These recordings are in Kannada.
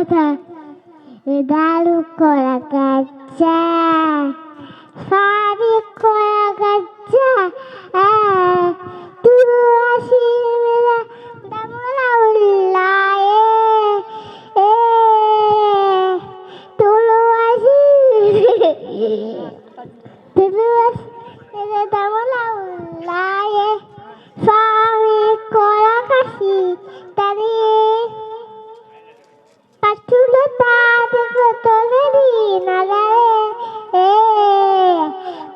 Dalu kola gajah, Fabi kola gajah, Tulu asimila damula ullaye, Tulu asimila damula ullaye, Fabi kola kasih tadi. Pachula tadi kotoledi nagare,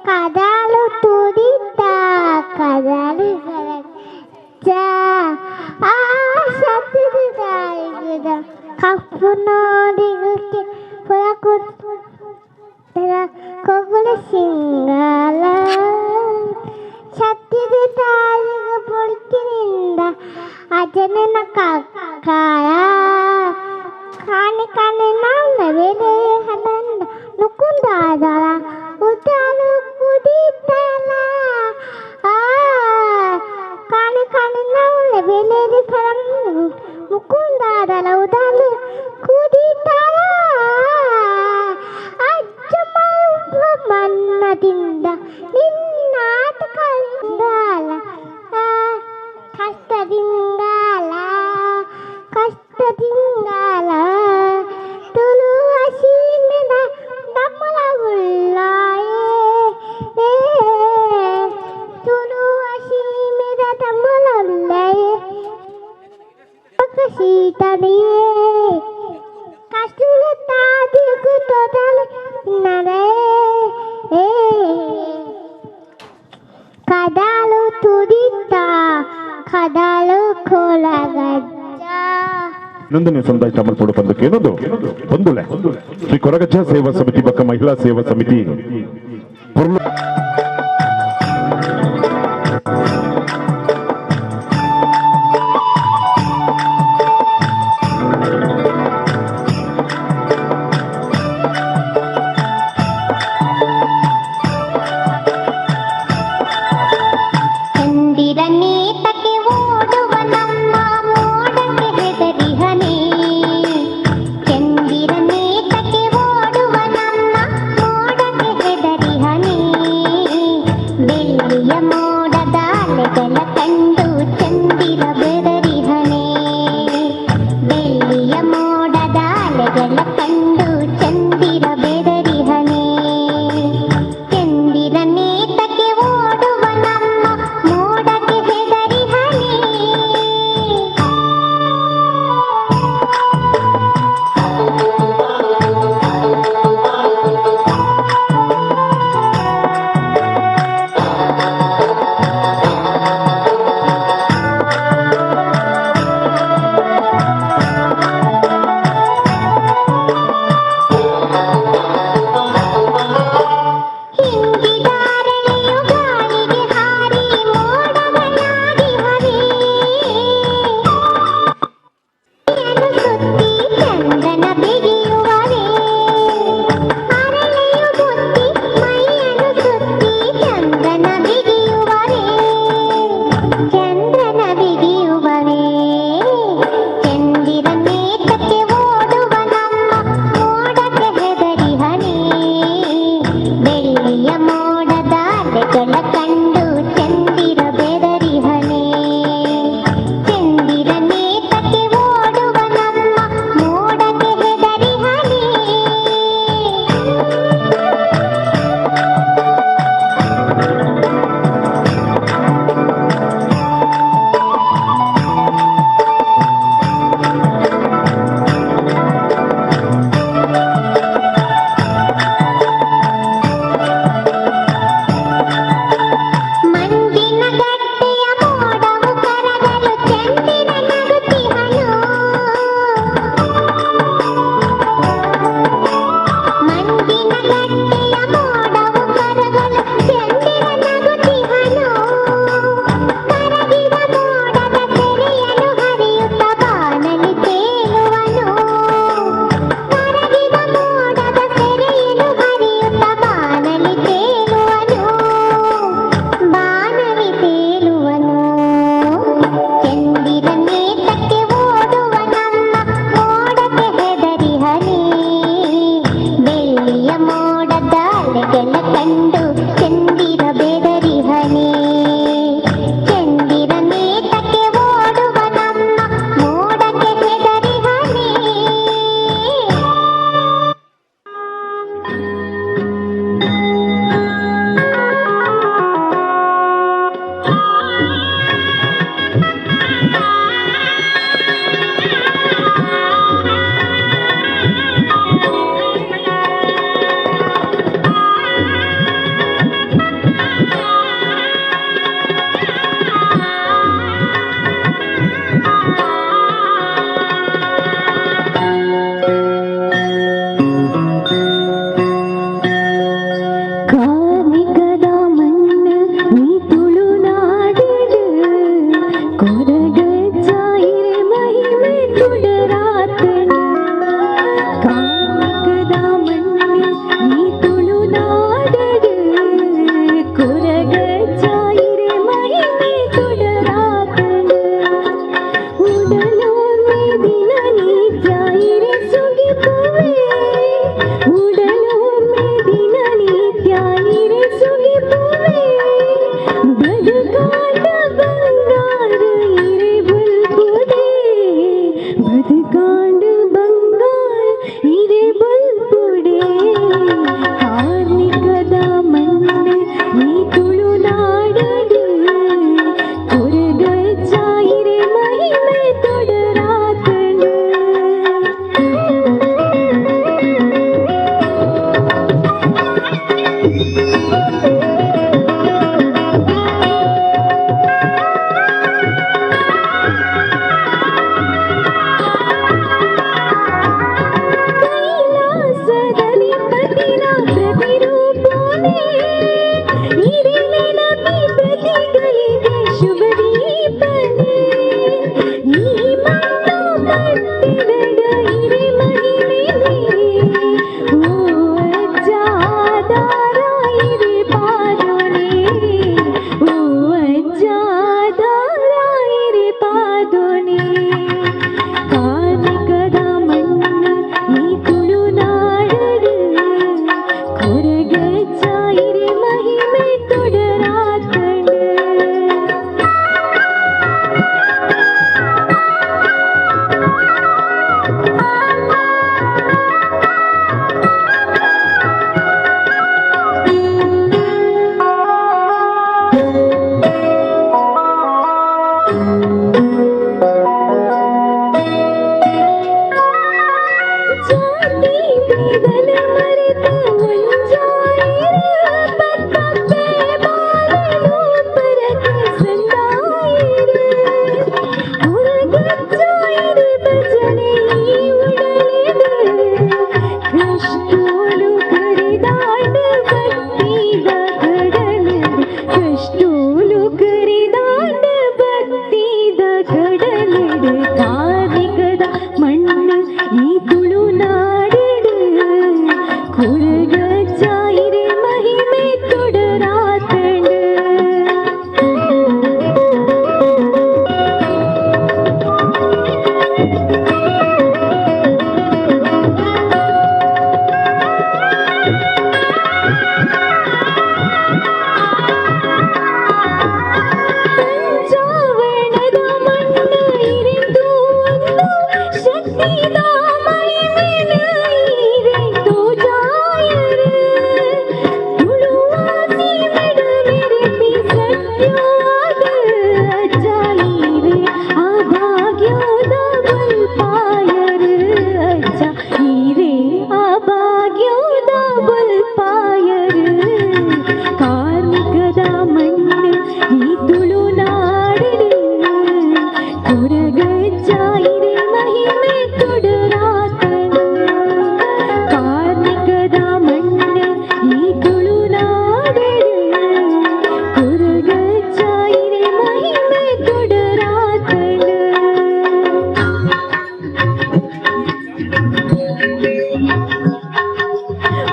kadalu tudita kadalu garaja, satu dari kita kapuno diguti pulakut tera kogule singgala, satu dari kepolikininda ajane nakakaya. Kane kane nalla vele hananda nukunda dala udalu kuditala kane kane nalla vele faram nukunda dala udalu kuditala ajmalu mannadinda ninnaat kaldala kastadingala Tulu asimila damula ullaye, Tulu asimila damula ullaye, Pakasitaniye, Kastula tadi kutodal nare, Kadalu tudita, Kadalu kola gajah. ಇನ್ನೊಂದನೇ ಸಮುದಾಯ ಚಾಮಲ್ಪಡು ಬಂದಕ್ಕೆ ಏನೊಂದು ಬಂದುಲೆ ಶ್ರೀ ಕೊರಗಜ್ಜ ಸೇವಾ ಸಮಿತಿ ಪಕ್ಕ ಮಹಿಳಾ ಸೇವಾ ಸಮಿತಿ ಚಂದಿರನೇ ತಕ್ಕೆ ಓಡುವ ನಮ್ಮ ಮೋಡಕ್ಕೆ ಹೆದರಿ ಹನಿ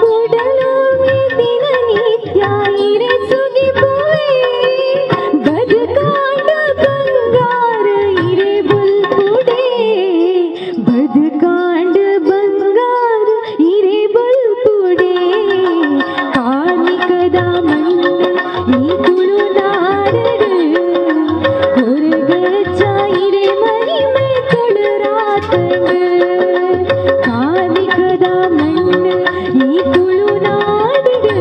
ಉಡಲು ದಿನ ನಿತ್ಯ ಇರೆ ಸುಗಿಪುವೆ ಬದುಕಾಂಡ ಬಂಗಾರ ಇರೆ ಬುಲ್ಪುಡೆ ಬದುಕಾಂಡ ಬಂಗಾರ ಇರೆ ಬುಲ್ಪುಡೆ ಕಾರ್ಮಿಕದ ಮಣ್ಣು ಈ ತುಳುನಾಡಡು ಹೊರಗಚ್ಚ ಇರೆ ಮಹಿಮೆ ತೊಡರಾತಂಡು ಕಾರ್ಮಿಕದ ಮಣ್ಣು ಈ ತುಳುನಾಡಡು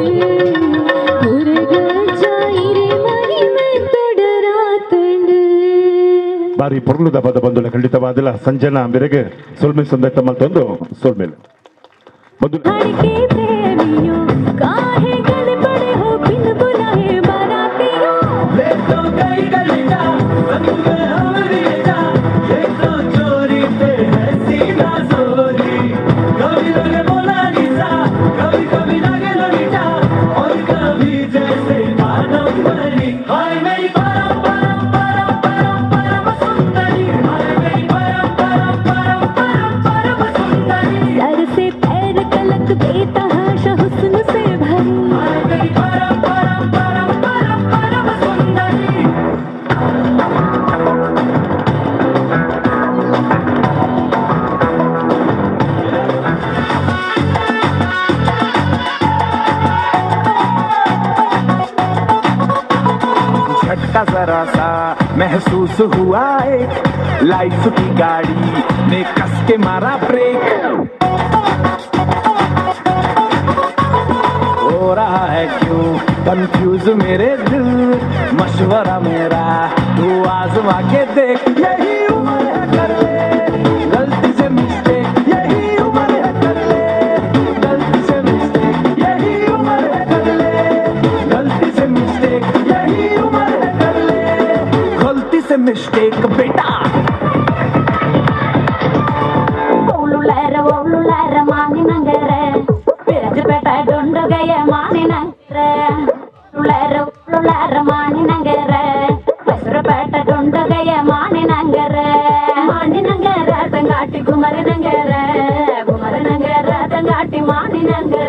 ಹೊರಗಚ್ಚ ಇರೆ ಮಹಿಮೆ ತೊಡರಾತಂಡು ಬಾರಿ ಪೊರ್ಲುದ ಪದ ಬಂದುಲ ಖಂಡಿತವಾದಿಲ್ಲ ಸಂಜನಾ ಬೆರೆಗೆ ಸೊಲ್ಮೆ ಸಂದಟ್ಟ ಮತ್ತೊಂದು ಸೊಲ್ಮೇಲೆ ಮೊದಲು धड़के प्रेमियों काहे गले पड़े हो बिन बुलाए बारातियों ले तो गई गलिया संग में हमारी जा ये तो चोरी पे है सीना चोरी कभी लगे मोनालिसा कभी कभी लगे लोलिटा और कभी जैसे कादम्बरी हाय मेरी परम परम परम परम परम सुंदरी हाय मेरी परम परम परम परम परम सुंदरी सर से पैर कलक बेतहाशा हुस्न से भरी हाय मेरी परम परम परम परम परम सुंदरी झटका जरा सा महसूस हुआ एक लाइफ की गाड़ी ने कस के मारा ब्रेक हो रहा है क्यों कंफ्यूज मेरे दिल मशवरा मेरा तू आजमा के देख यही उम्र है कर ले गलती से मिस्टेक यही उम्र है कर ले गलती से मिस्टेक यही उम्र है कर ले गलती से मिस्टेक यही उम्र है कर ले गलती से मिस्टेक बेटा ಒಳ್ಳುಲಾರ ಮಾನಿನಂಗರೆ ಬಿರಜಪೇಟ ಡೊಂಡುಗಯ ಮಾನಿನಂಗರೆ ಉಳ್ಳಾರ ಮಾನಿನಂಗರೆ ಹೆಸರುಪೇಟ ಡೊಂಡುಗಯ ಮಾನಿನಂಗರೆ ಮಾನಿನಂಗರ ತಂಗಾಟಿ ಗುಮರಿನಂಗರ ತಂಗಾಟಿ ಮಾನಿನಂಗರೆ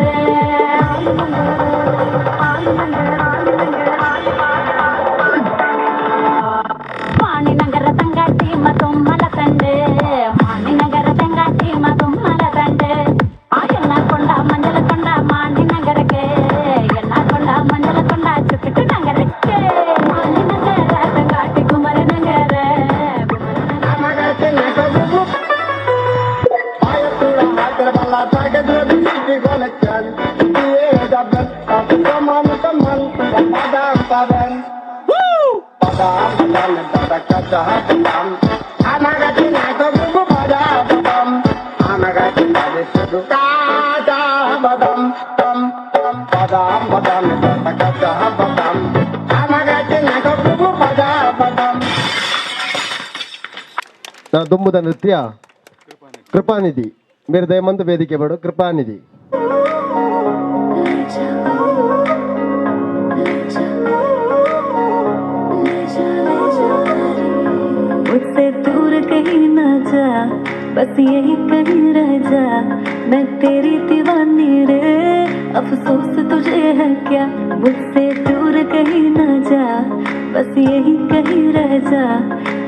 ಮಾನಿನಗರ ತಂಗಾಟಿ ಮತ್ತೊಮ್ಮಲ ತಂಡೆ ಮಾನಿನಗರ ತಂಗಾಟಿ ಮತ್ತೊಮ್ಮಲ ತಂಡೆ ಆ ಎಲ್ಲ ಕೊಂಡ ಮಂಜಲ ಕೊಂಡ ಮಾನಿನಗರಕ್ಕೆ ಎಲ್ಲ ಕೊಂಡ ಮಂಜಲ ಕೊಂಡ ಚುಕ್ಕಿಟ್ಟು ನಗರಕ್ಕೆ ಮಾನಿನಗರ ತಂಗಾಟಿ ಕುಮರಿ ನಗರ నా దుమ్ముದ ನೃತ್ಯ ಕೃಪಾನಿಧಿ మీరు దయమంత వేదిಕೆ బడు కృపానిధి मुझसे दूर कहीं ना जा बस यही कहीं रह जा मैं तेरी दीवानी रे अफसोस तुझे है क्या मुझसे दूर कहीं ना जा बस यही कहीं रह जा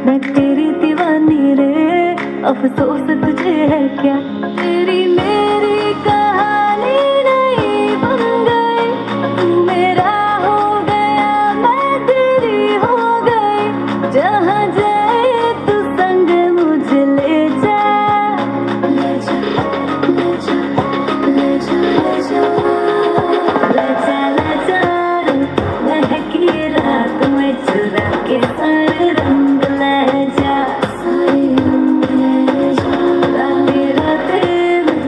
मैं तेरी दीवानी रे अफसोस तुझे है क्या तेरी मेरी कहानी नहीं बन गई तू मेरा हो गया मैं तेरी हो गई जहाँ जाए तू संग मुझे ले जा ले जा ले जा ले जा ले जा ले जा ले जा महकी रात में चुरा के सारे रंग ले जा सारे रंग ले जा राते राते में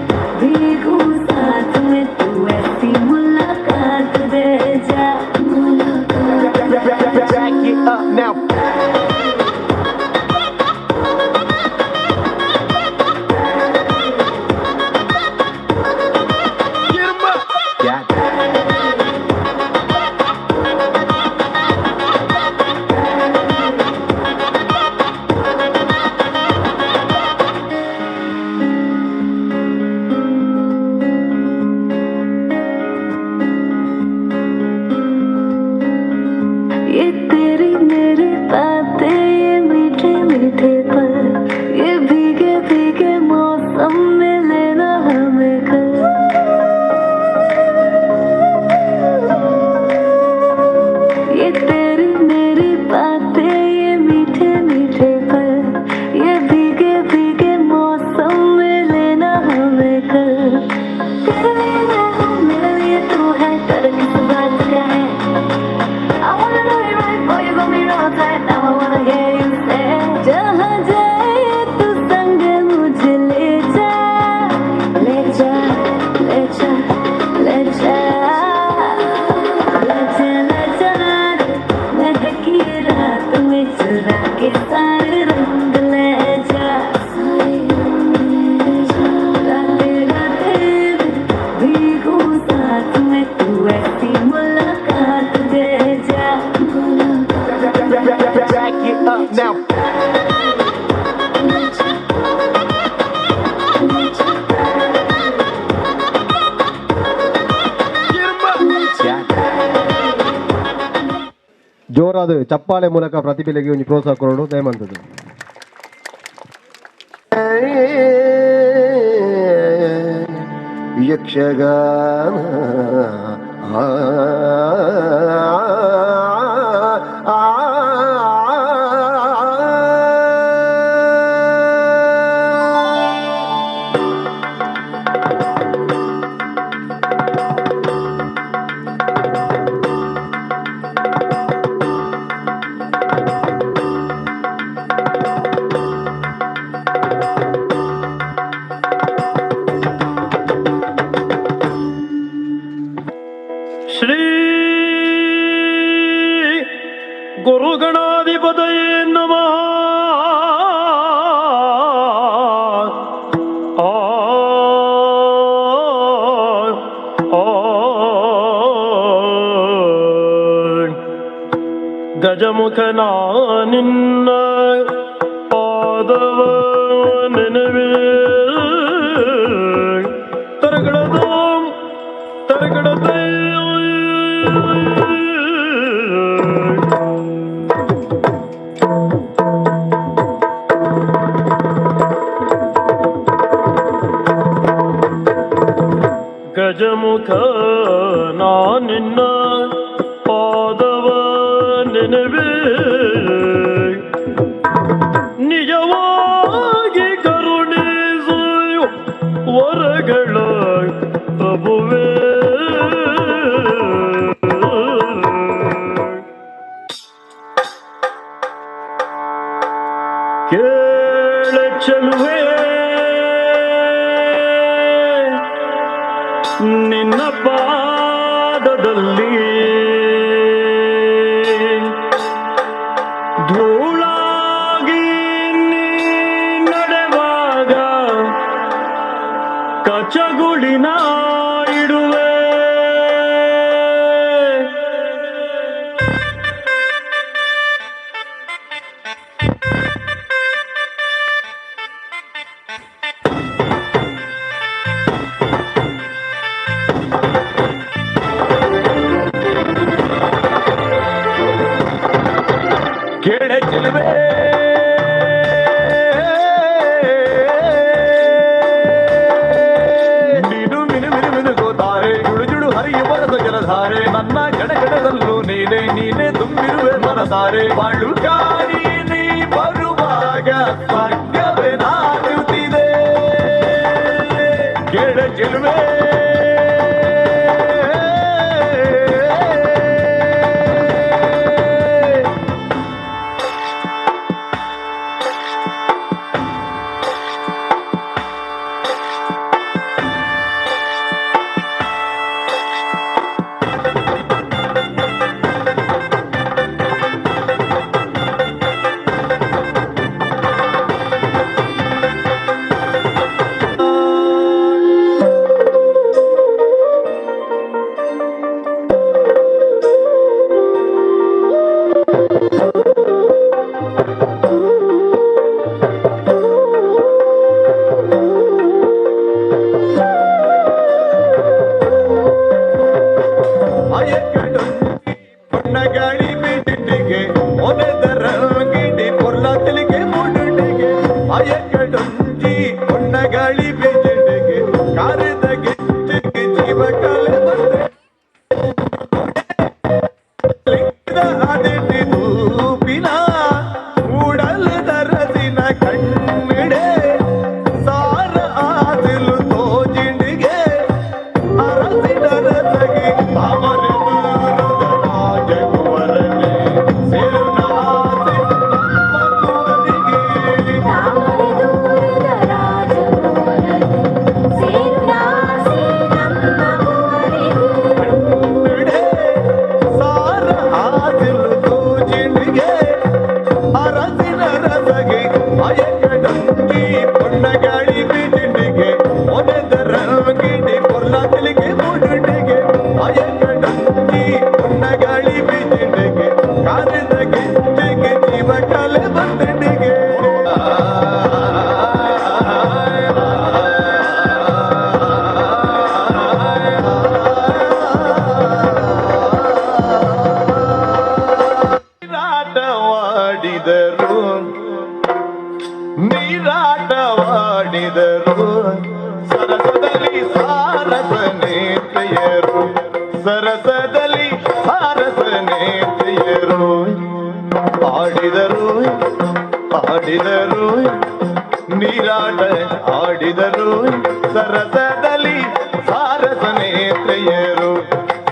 ಜೋರಾದ ಚಪ್ಪಾಳೆ ಮೂಲಕ ಪ್ರತಿಭೆಗೆ ಒಂದು ಪ್ರೋತ್ಸಾಹ ಕೊಡೋಡು ದಯಮಂತದ್ದು. ಯಕ್ಷಗಾನ ಶ್ರೀ ಗುರುಗಣಾಧಿಪತಯೇ ನಮಃ. ಆ ಗಜಮುಖನ ನಿನ್ನ ಪಾದವ ನೆನವೇ ತರಗಡದ ತರಗಡದ ಗಜಮುಖ ನಿನ್ನ ಪಾದವ ನೆನವೇ ನಿಜವಾಗಿ ಕರುಣಿಸು ವರಗಳ ಪ್ರಭುವೇ. ಕೇಳ ಚೆಲುವೆ ನಿನ್ನ ಪಾದದಲ್ಲಿ ಧೂಳಾಗಿ ನೀ ನಡೆವಾಗ ಕಚಗುಳಿನ ಇಡುವೆ. ಕೇಳೆ ಚೆಲುವೆ ನೀನು ಮಿನು ಮಿನು ಮಿನುಗೋತಾರೆ ಜುಡು ಜುಡು ಹರಿಯುವ ಜಲಧಾರೆ ನನ್ನ ಗಡಗಡದಲ್ಲೂ ನೀನೆ ನೀನೆ ತುಂಬಿರುವೆ ಮನಸಾರೆ ಬಾಳು ಕಾಡಿ ನೀ ಬರುವಾಗ ಸ್ವರ್ಗವೇ ನಾಡುತ್ತಿದೆ. ಕೇಳೆ ಚೆಲುವೆ ಸರಸದಲ್ಲಿ ಸಾರಸನೇತೆಯರು ಆಡಿದರು ಆಡಿದರು ನೀರಾಟ ಆಡಿದರು ಸರಸದಲ್ಲಿ ಸಾರಸನೇತೆಯರು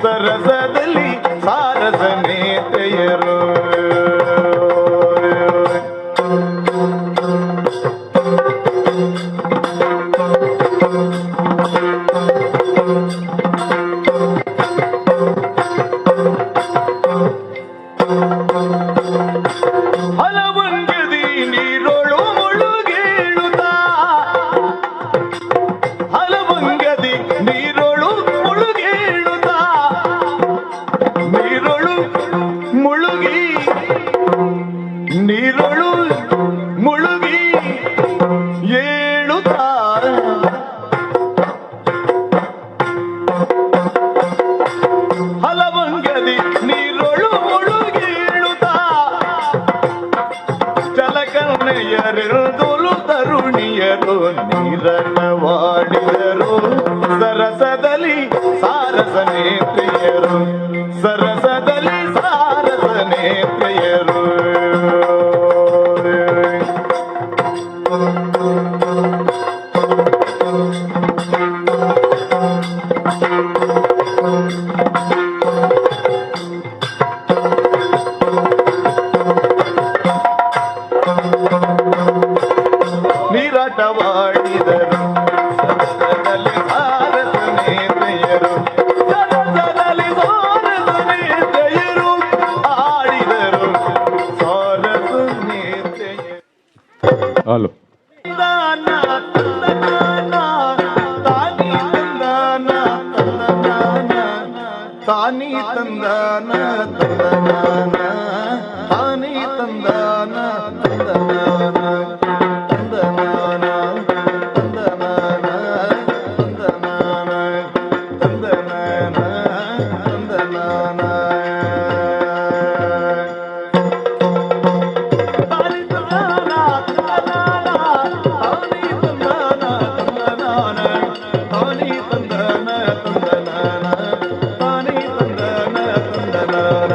ಸರಸದಲ್ಲಿ ಸಾರಸನೇತೆಯರು ಹಲವಂಗದಿ ನೀರೊಳು ಮುಳುಗೇಳುತ್ತಾ ಹಲವಂಗದಿ ನೀರೊಳು ಮುಳುಗೇಳುತ್ತಾ ನೀರೊಳು ಮುಳುಗಿ ನೀರೊಳು ಮುಳುಗಿ ಏಳುತ್ತಾ ಹಲವಂಗದಿ ನೀರೊಳು ಮುಳುಗೇಳುತ್ತಾ ಜಲಕನ್ನೆಯರೆದುಲು ತರುಣಿಯರು ನೀರನ್ನವಾಡಿದರು ಸರಸದಲ್ಲಿ ಸಾರಸನೇತ್ರಿಯರು ಸರಸದಲ್ಲಿ ಸಾರಸನೇತ್ರಿಯರು ನೀರಾಟವಾಡಿದರು ಸರಸದಲ್ಲಿ ಸಾರಸನೇತ್ರಿಯರು ಸರಸದಲ್ಲಿ ಸಾರಸನೇತ್ರಿಯರು ಆಡಿದರು ಸಾರಸನೇತ್ರಿಯರು ಹಲೋ ತಂದಾನ ತಂದನಾನ ತಾನಿ ತಂದಾನ ತಂದನಾನ ತಾನಿ ತಂದಾನ ತಂದನಾನ ತಾನಿ ತಂದಾನ ತಂದನಾನ ತಂದನಾನ ತಂದನಾನ ತಂದನಾನ ತಂದನಾನ ತಂದನಾನ ತಾನಿ ತಂದಾನ ತಂದನಾನ ತಾನಿ ತಂದಾನ ತಂದನಾನ ತಾನಿ ತಂದಾನ ತಂದನಾನ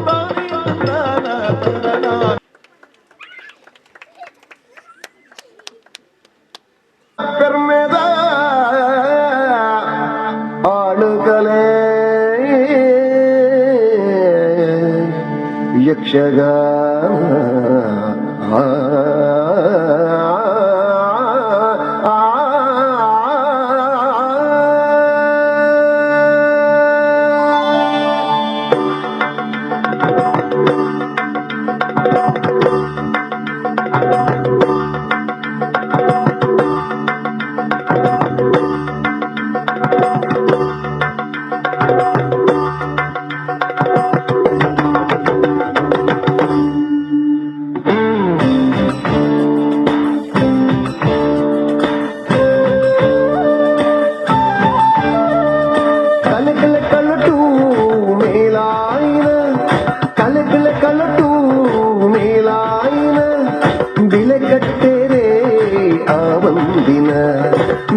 ತಾನಿ ತಂದಾನ ತಂದನಾನ ಕರ್ಮೆದ ಆಳುಕಲೆ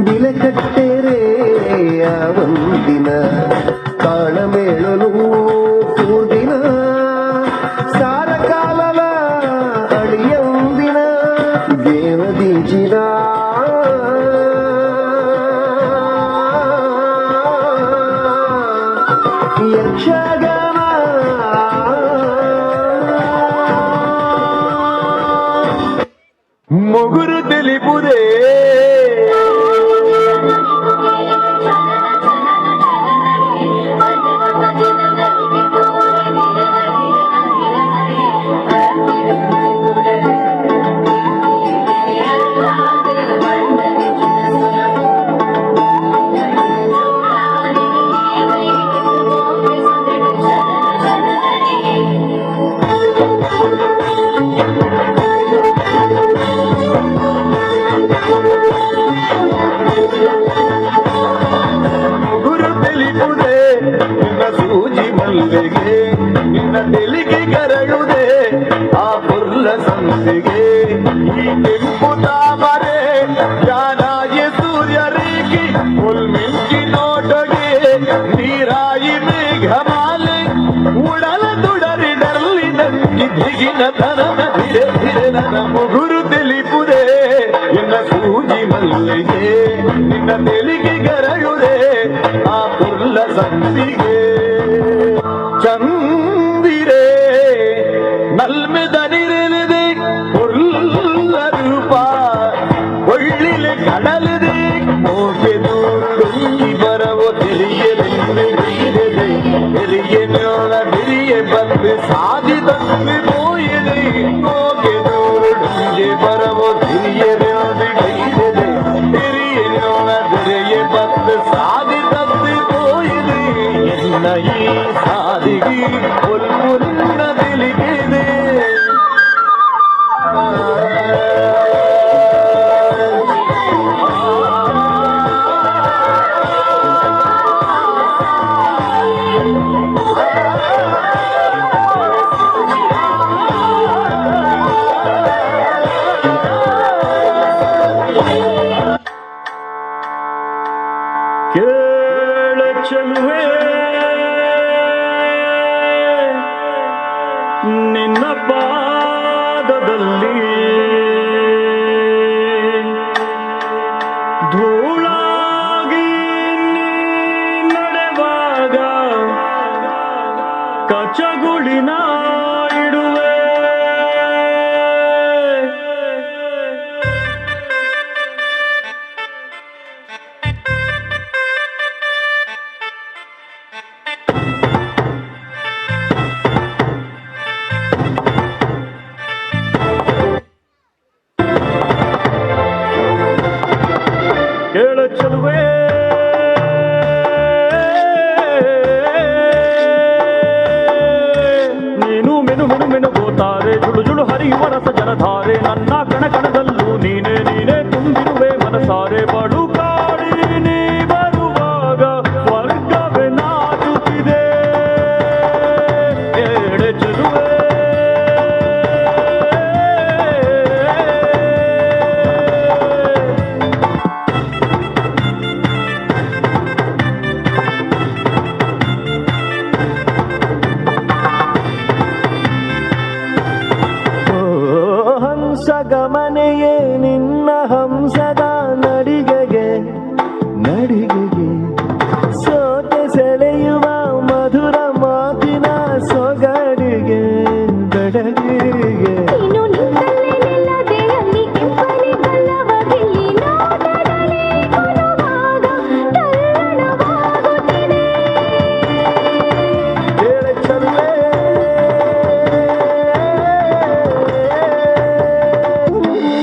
ಬಿಲೆಕಟ್ಟೆರೆ ಒಂದಿನ ತಾಳಮೇಳಲು ಕೂದಿನ ಸಾರ ಕಾಲಲ ಅಡಿಯೊಂದಿನ ದೇವದೀಜಿನ ಯಕ್ಷಗಾನ ಮೊಗುರು ತಿಳಿಪುದೇ ಮಲ್ಲಿಗೆ ನಿನ್ನ ತೆಲಿಗೆ ಕರಳುದೆ ಆ ಪುರ್ಲ ಸಂಸಿಗೆ ಈ దిగిన తనన ధిరే ధిరే నన ముగురు తెలిపుదే ఎన్న సూజి మల్లిಗೆ ನಿನ್ನ ತೆಲಿಗೆ ಗರಳುದೆ ಆ ಪುರ್ಲ ಸಂದಿಗೆ ಚಂದಿರೆ ನಲ್ಮೆದನಿರಲಿದೆ ಪುರ್ಲ ರೂಪ ಒಳ್ಳಿಲೆ ಕಡಲಿದೆ ಮೋಕೆ ದೂರುಂಗಿ ಬರವೋ ತಿಳಿಯಲೆಂದು ತೆರಿಯನೋಳ ಬಿರಿಯೆ ಬಂದು ಸಾಧಿದಂತೆ ಹೋಯಿದೆ ಮೋಕೆ ದೂರುಂಗಿ ಬರವೋ ತಿಳಿಯಲೆಂದು ಗೈದೆ ತೆರಿಯನೋಳ ಬಿರಿಯೆ ಬಂದು ಸಾಧಿದಂತೆ ಹೋಯಿದೆ ಎನ್ನ ಈ ಸಾಧಿಗೆ ಪುಲ್ಪುಲಿನ ತಿಳಿಗಿದೆ ಕೇಳ ಚೆಲುವೆ ನಿನ್ನ ಪಾದದಲ್ಲಿ ಧೂಳಾಗಿ ನೀ ನಡೆವಾಗ ಕಚಗುಳಿನ ಇಡುವೆ ಕೇಳ ಚೆಲುವೆ ನೀನು ಮೆನು ಮೆನು ಮೆನುಗೋತಾರೆ ಜುಳು ಜುಳು ಹರಿಯುವ ರಸ ಜಲಧಾರೆ ನನ್ನ ಕಣ ಕಣದಲ್ಲೂ ನೀನೇ ನೀನೇ ತುಂಬಿರುವೆ ಮನಸಾರೆ ಬಡು ಕಾಡಿ ನೀ ಬರುವಾಗ ಸ್ವರ್ಗವೇ ನಾಚುತ್ತಿದೆ ಕೇಳ ಚೆಲುವೆ ಹಂಸಗಮನೆಯೇ ನಿನ್ನ ಹಂಸದ ನಡಿಗೆಗೆ ನಡಿಗೆಗೆ ಸೋತೆ ಸೆಳೆಯುವ ಮಧುರ ಮಾತಿನ ಸೊಗಡಿಗೆ ಬೆಡಗಿಗೆ ನೀನು ನಿಂತಲ್ಲೇ ನಿಲ್ಲದೆ ಅಲ್ಲಿ ಕೆಂಪನೆ ಬಲ್ಲವಗಿಲ್ಲಿ ನೋಟದಲ್ಲಿ ಕೊಡುವಾಗ ತಲ್ಲಣವಾಗುತ್ತಿದೆ ಕೇಳ ಚೆಲುವೆ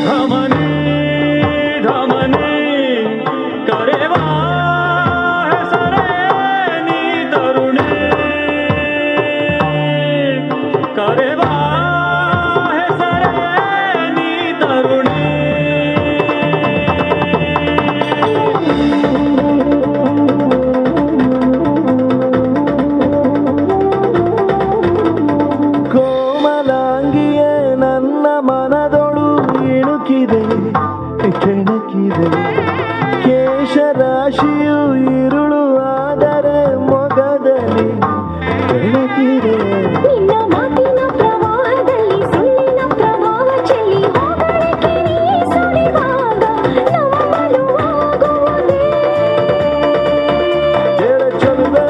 ಧಮನಿ ಧಮನಿ ಕರೆವಾ ಹೆಸರೇ ನೀ ತರುಣಿ ಕರೆವಾ ಹೆಸರೇ ನೀ ತರುಣಿ ಕೋಮಲಾಂಗಿಯೇ ನನ್ನ ಮನದೊಳು ಇಣುಕಿದೆ ಕೆಣಕಿದೆ ಕೇಶರಾಶಿಯು ಇರುಳು ಆದರೆ ಮೊಗದಲ್ಲಿ ಬೆಳಕಿದೆ ನಿನ್ನ ಮಾತಿನ ಪ್ರವಾಹದಲ್ಲಿ ಸುಳ್ಳಿನ ಪ್ರಭಾವ ಚೆಲ್ಲಿ ಹೋಗಲಿಕ್ಕೆ ನೀ ಸುಳಿವಾಗ ನಮ್ಮಲು ಆಗುವುದೇ ಕೇಳ ಚೆಲುವೆ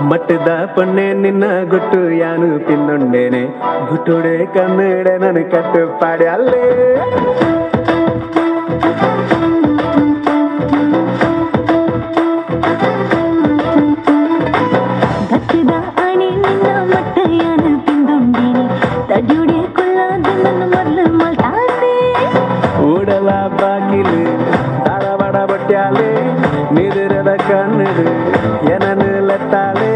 ಮಟ್ಟದ ಪೊಣ್ಣೆ ನಿನ್ನ ಗುಟ್ಟು ಯಾನು ಪಿನ್ನೊಂಡೇನೆ ಗುಟ್ಟುಡೆ ಕನ್ನಡ ನನ್ನ ಕಟ್ಟುಪಾಡಿ ಅಲ್ಲೇ ಗಟ್ಟಿದ ಅಣಿ ನಿನ್ನ ಮಟ್ಟೆಯನ ಪಿಂದುಂಡಿನಿ ತಡಿಯುಡೆ ಕೊಲ್ಲಾದ ನನ್ನ ಮೊದಲು ಮಲ್ತಾನೆ ಊಡಲ ಬಾಗಿಲು ತಾಳಬಡ ಬಟ್ಟ್ಯಾಲೆ ನಿದಿರದ ಕನ್ನಡು ಏನನು ಲಟ್ಟಾಲೆ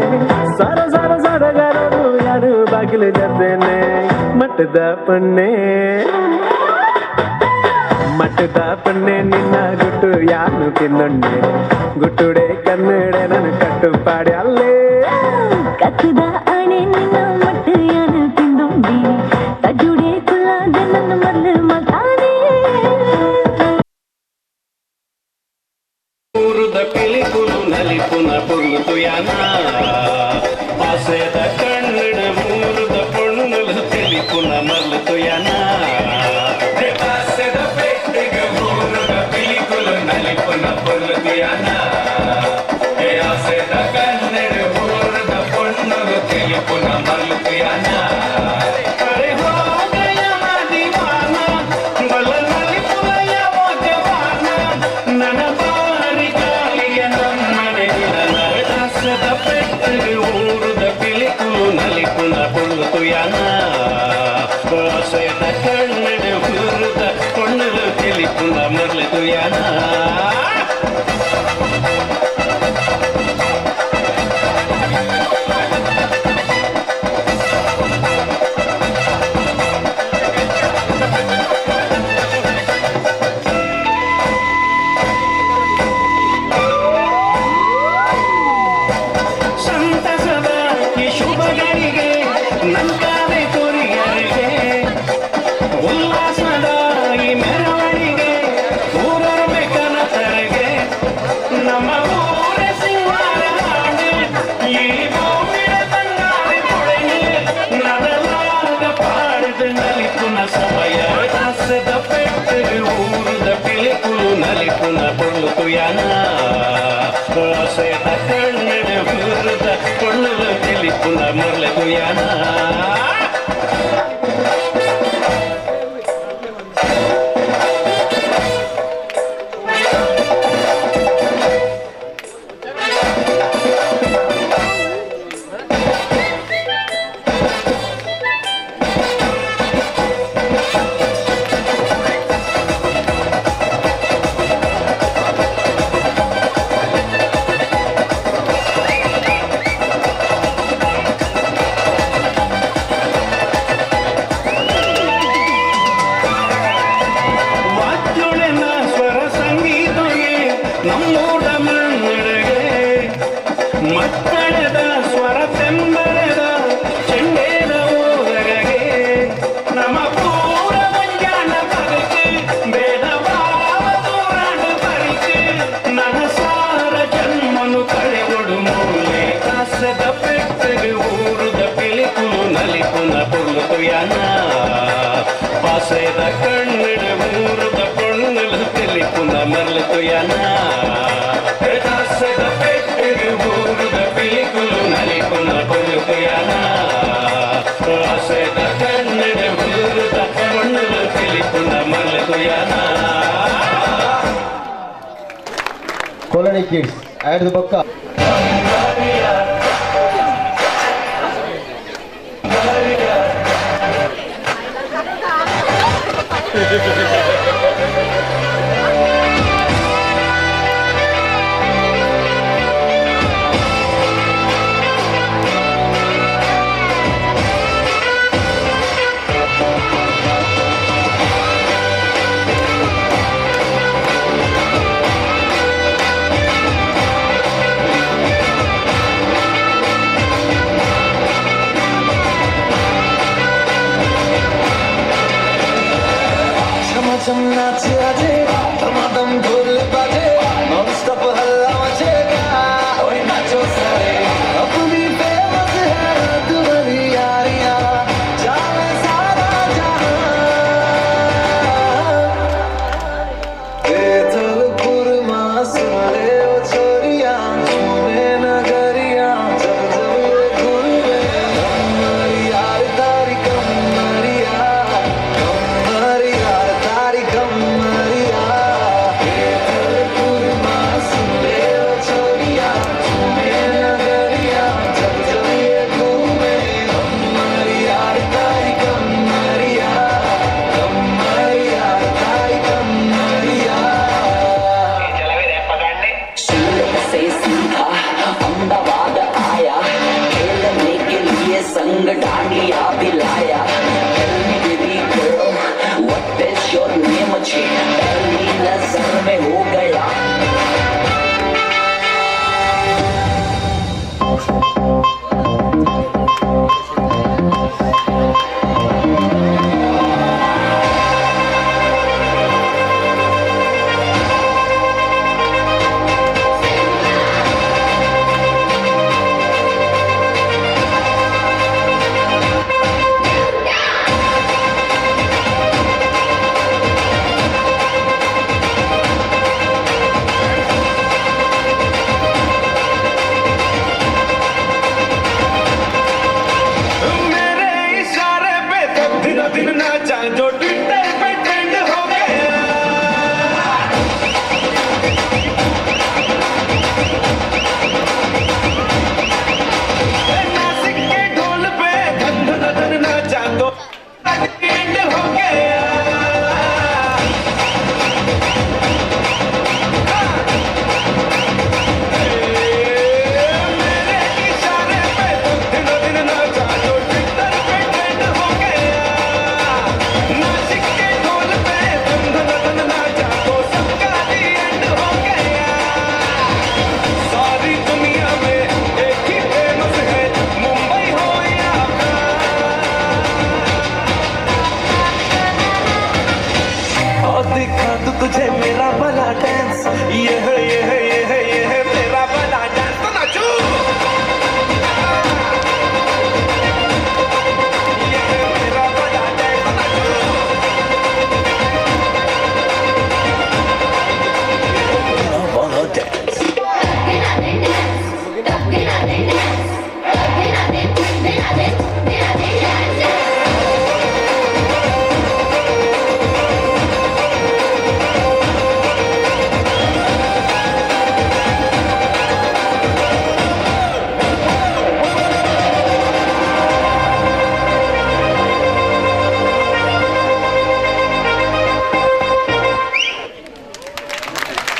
ಸರ ಸರ ಸಡಗರರು ಯಾರು ಬಾಗಿಲು ಜದ್ದೇನೆ ಮಟ್ಟದ ಪೊಣ್ಣೆ ಮಟ್ಟ ಮುಟ್ಟದ ಪಣ್ಣೆ ನಿನ್ನ ಗುಟ್ಟು ಯಾನು ತಿನ್ನೊಂಡೆ ಗುಟ್ಟುಡೆ ಕನ್ನಡೆ ನನ್ನ ಕಟ್ಟುಪಾಡಿ ಅಲ್ಲೇ ಕತ್ತದ ಅಣೆ ನಿನ್ನ ಮಟ್ಟು ಯಾನು ತಿಂದುಂಡಿ ತಜುಡೆ ಕುಲಾದ ನನ್ನ ಮಲ್ಲು ಮತಾನೆ ಊರುದ ಪಿಲಿಕುಲು ನಲಿಪುನ ಪೊರ್ಲು ಯಾನ ಆಸೆದ ಕನ್ನಡ ಮೂರುದ ಪೊಣ್ಣುಲು ತಿಳಿಪುನ ಮಲ್ಲು ಯಾನ ಆಸೆದ ಪೆಟ್ಟಿಗೆ ಊರುದ ಪಿಲಿಕುಲು ನಲಿಪುನ ಪೊರ್ಲು ಯಾನ ಆಸೆದ ಕನ್ನಡ ಮೂರುದ ಪೊಣ್ಣುಲು ತಿಳಿಪುನ ಮಲ್ಲು ಯಾನ ಊರುದ ಪಿಲಿಕುಲು ನಲಿಪುನ ಪೊಳ್ಳು ಯಾನ ಆಸೆದ ಕನ್ನಡ ಊರುದ ಪೊಣ್ಣುಲು ತಿಳಿಪುನ ಮರ್ಲು ಯಾನ ಊರುದ ಪಿಲಿಕುಲು ನಲಿಪುನ ಪೊಳ್ಳು ಯಾನ ಆಸೆದ ಕನ್ನಡ ಊರುದ ಪೊಣ್ಣುಲು ತಿಳಿಪುನ ಮರ್ಲು ಯಾನ ನಮ್ಮೂರ ಮಣ್ಣೆಡೆಗೆ ಮಕ್ಕಳದ ಸ್ವರ ತೆಂಬರದ ಚೆಂಡೇದ ಊರಗೆ ನಮ್ಮ ಪೂರ ಮಂಜಾನ ಬದುಕು ಬೇಡ ಭಾವ ದೂರಾಣ ಬರಿಕೆ ನನ್ನ ಸಾರ ಜನ್ಮನು ಕಳೆಗೊಡು ಮೂಲೆ ಕಾಸದ ಪೆಟ್ಟಗೆ ಊರುದ ಪಿಲಿಕುಲು ನಲಿಪುನ ಪೊಳ್ಳು ಯಾನ ಆಸೆದ ಕನ್ನಡ ಊರುದ ಪೊಣ್ಣುಲು ತಿಳಿಪುನ ಮರ್ಲು ಯಾನ ಆಸೆದ ಪೆಟ್ಟಿಗೆ ಊರುದ ಪಿಲಿಕುಲು ನಲಿಪುನ ಪೊಳ್ಳು ಯಾನ ಆಸೆದ ಕನ್ನಡ ಊರುದ ಪೊಣ್ಣುಲು ತಿಳಿಪುನ ಮರ್ಲು ಯಾನ Colony Kids, add the book.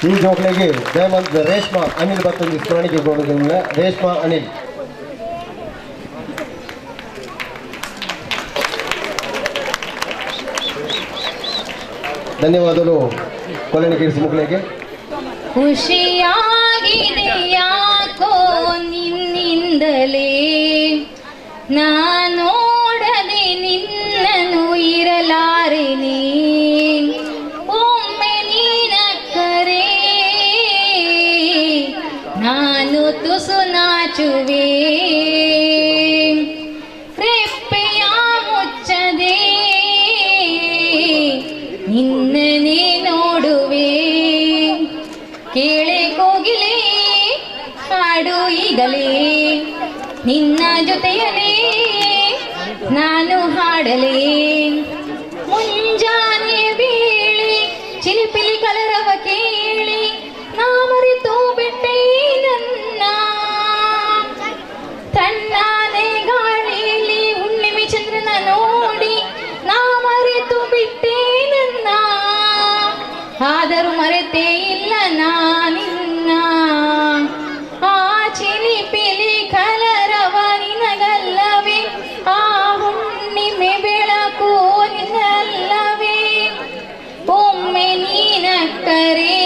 ಈ ಜೋಕ್ಲೆಗೆ ದಯಮಂತ್ ರೇಷ್ಮಾ ಅನಿಲ್ ಬತ್ತೊಂದು ಸ್ಮರಣೆಗೆ ಕೊಡುವುದಿಲ್ಲ. ರೇಷ್ಮಾ ಅನಿಲ್ ಧನ್ಯವಾದಗಳು. ಕೊಲ್ಲಣಿ ಕಿರಿಸಿ ಮುಕ್ಳಿಗೆ ಖುಷಿಯಾಗಿದೆ ಯಾಕೋ ನಿನ್ನಿಂದಲೇ ನಾನೋಡದೆ ನಿನ್ನನು ಇರಲಾರೆನೆ ಒಮ್ಮೆ ನೀನ ಕರೆ ನಾನು ತುಸು ನಾಚುವೆ ರೆಪ್ಪೆಯ ಮುಚ್ಚದೆ ನಿನ್ನನೇ ನೋಡುವೆ ಕೇಳೆ ಕೋಗಿಲೆ ಹಾಡು ಈಗಲೇ ನಿನ್ನ ಜೊತೆಯಲೇ ನಾನು ಹಾಡಲೇ ಮುಂಜಾನೆ ವೇಳೆ ಚಿಲಿಪಿಲಿ ಕಲರವ ಕೇಳಿ ನಾ ಮರೆತು ಬಿಟ್ಟೆ ನನ್ನ ತಣ್ಣನೆ ಗಾಳಿಯಲ್ಲಿ ಹುಣ್ಣಿಮೆ ಚಂದ್ರನ ನೋಡಿ ನಾ ಮರೆತು ಬಿಟ್ಟೆ ನನ್ನ ಆದರೂ ಮರೆತೇ ಇಲ್ಲ ನಾನಿನ್ನ ಆ ಚಿಲಿಪಿಲಿ ಕಲರವ ನಿನಗಲ್ಲವೇ ಆ ಹುಣ್ಣಿಮೆ ಬೆಳಕು ನಿನ್ನಲ್ಲವೇ ಒಮ್ಮೆ ನೀನ ಕರೆ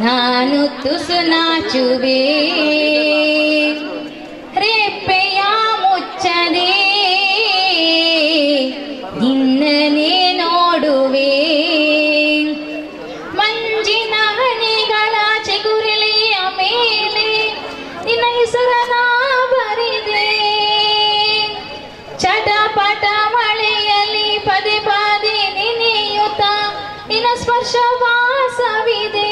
ನಾನು ತುಸು ನಾಚುವೆ ರೆಪ್ಪೆಯ ಮುಚ್ಚದೆ ನಿನ್ನನೇ ನೋಡುವೆ ಮಂಜಿನ ಹನಿಗಳ ಚಿಗುರಿಲೆಯ ಮೇಲೆ ನಿನ್ನ ಹೆಸರನ್ನ ಬರಿದೆ ಚಟಪಟ ಮಳೆಯಲ್ಲಿ ಪದೇ ಪದೇ ನೆನೆಯುತ್ತ ನಿನ್ನ ಸ್ಪರ್ಶ ವಾಸವಿದೆ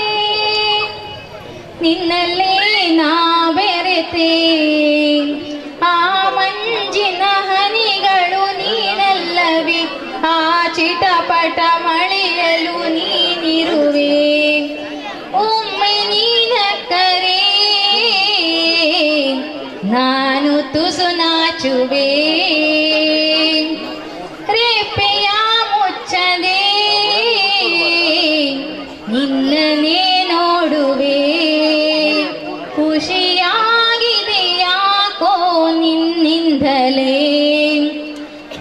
ನಿನ್ನಲ್ಲೇ ನಾ ಬೆರೆತೆ ಆ ಮಂಜಿನ ಹನಿಗಳು ನೀನಲ್ಲವೇ ಆ ಚಿಟಪಟ ಮಳೆಯಲು ನೀನಿರುವೆ ಒಮ್ಮೆ ನೀನ ಕರೆ ನಾನು ತುಸು ನಾಚುವೆ ರೆಪ್ಪೆಯ ಮುಚ್ಚದೆ ನಿನ್ನನೇ ನೋಡುವೆ ಖುಷಿಯಾಗಿದೆ ಯಾಕೋ ನಿನ್ನಿಂದಲೇ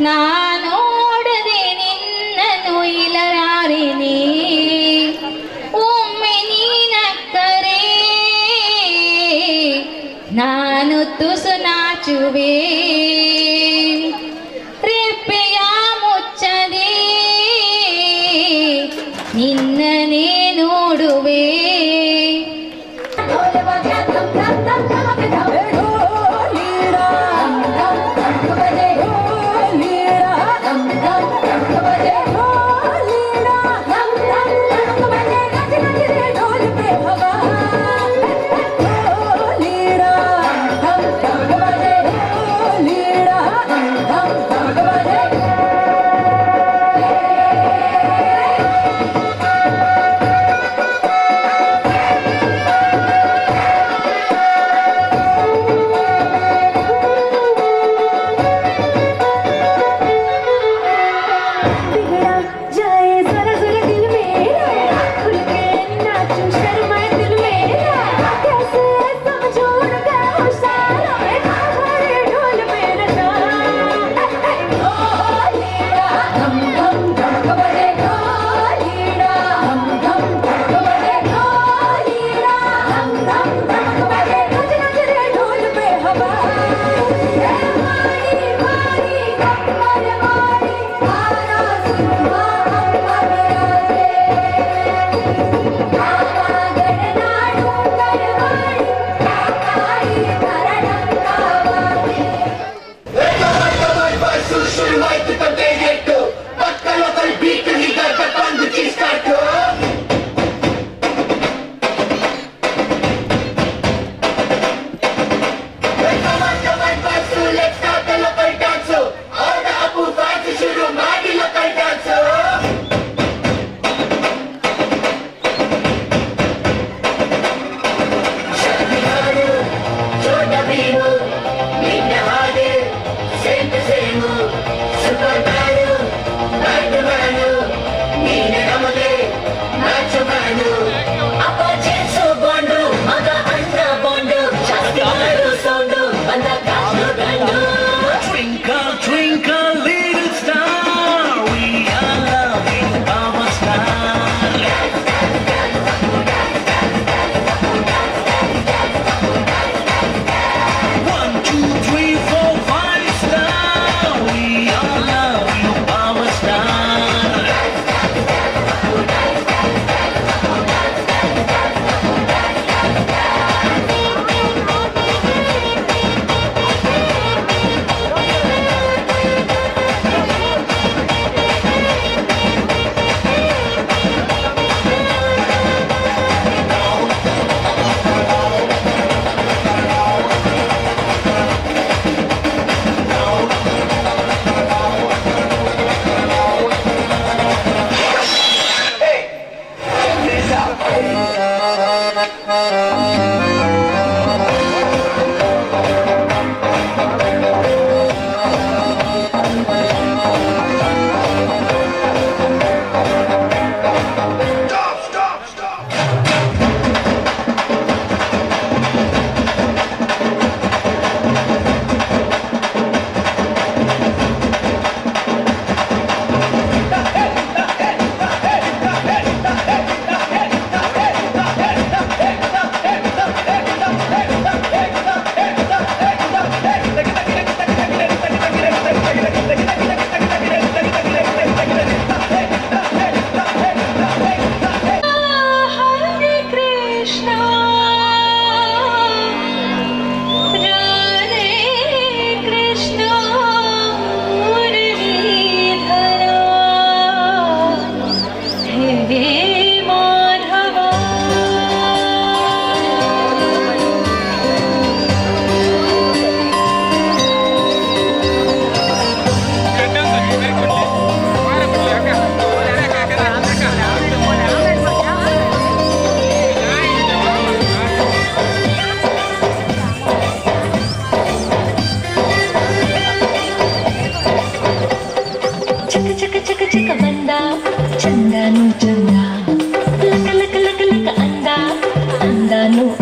ನಾನೋಡದೆ ನಿನ್ನನು ಇರಲಾರೆನೆ ಒಮ್ಮೆ ನೀನ ಕರೆ ನಾನು ತುಸು ನಾಚುವೆ ರೆಪ್ಪೆಯ ಮುಚ್ಚದೆ ನಿನ್ನನೇ ನೋಡುವೆ Super Mario, Spider-Man, ನೀನೆ ನಮಗೆ ಮ್ಯಾಚ್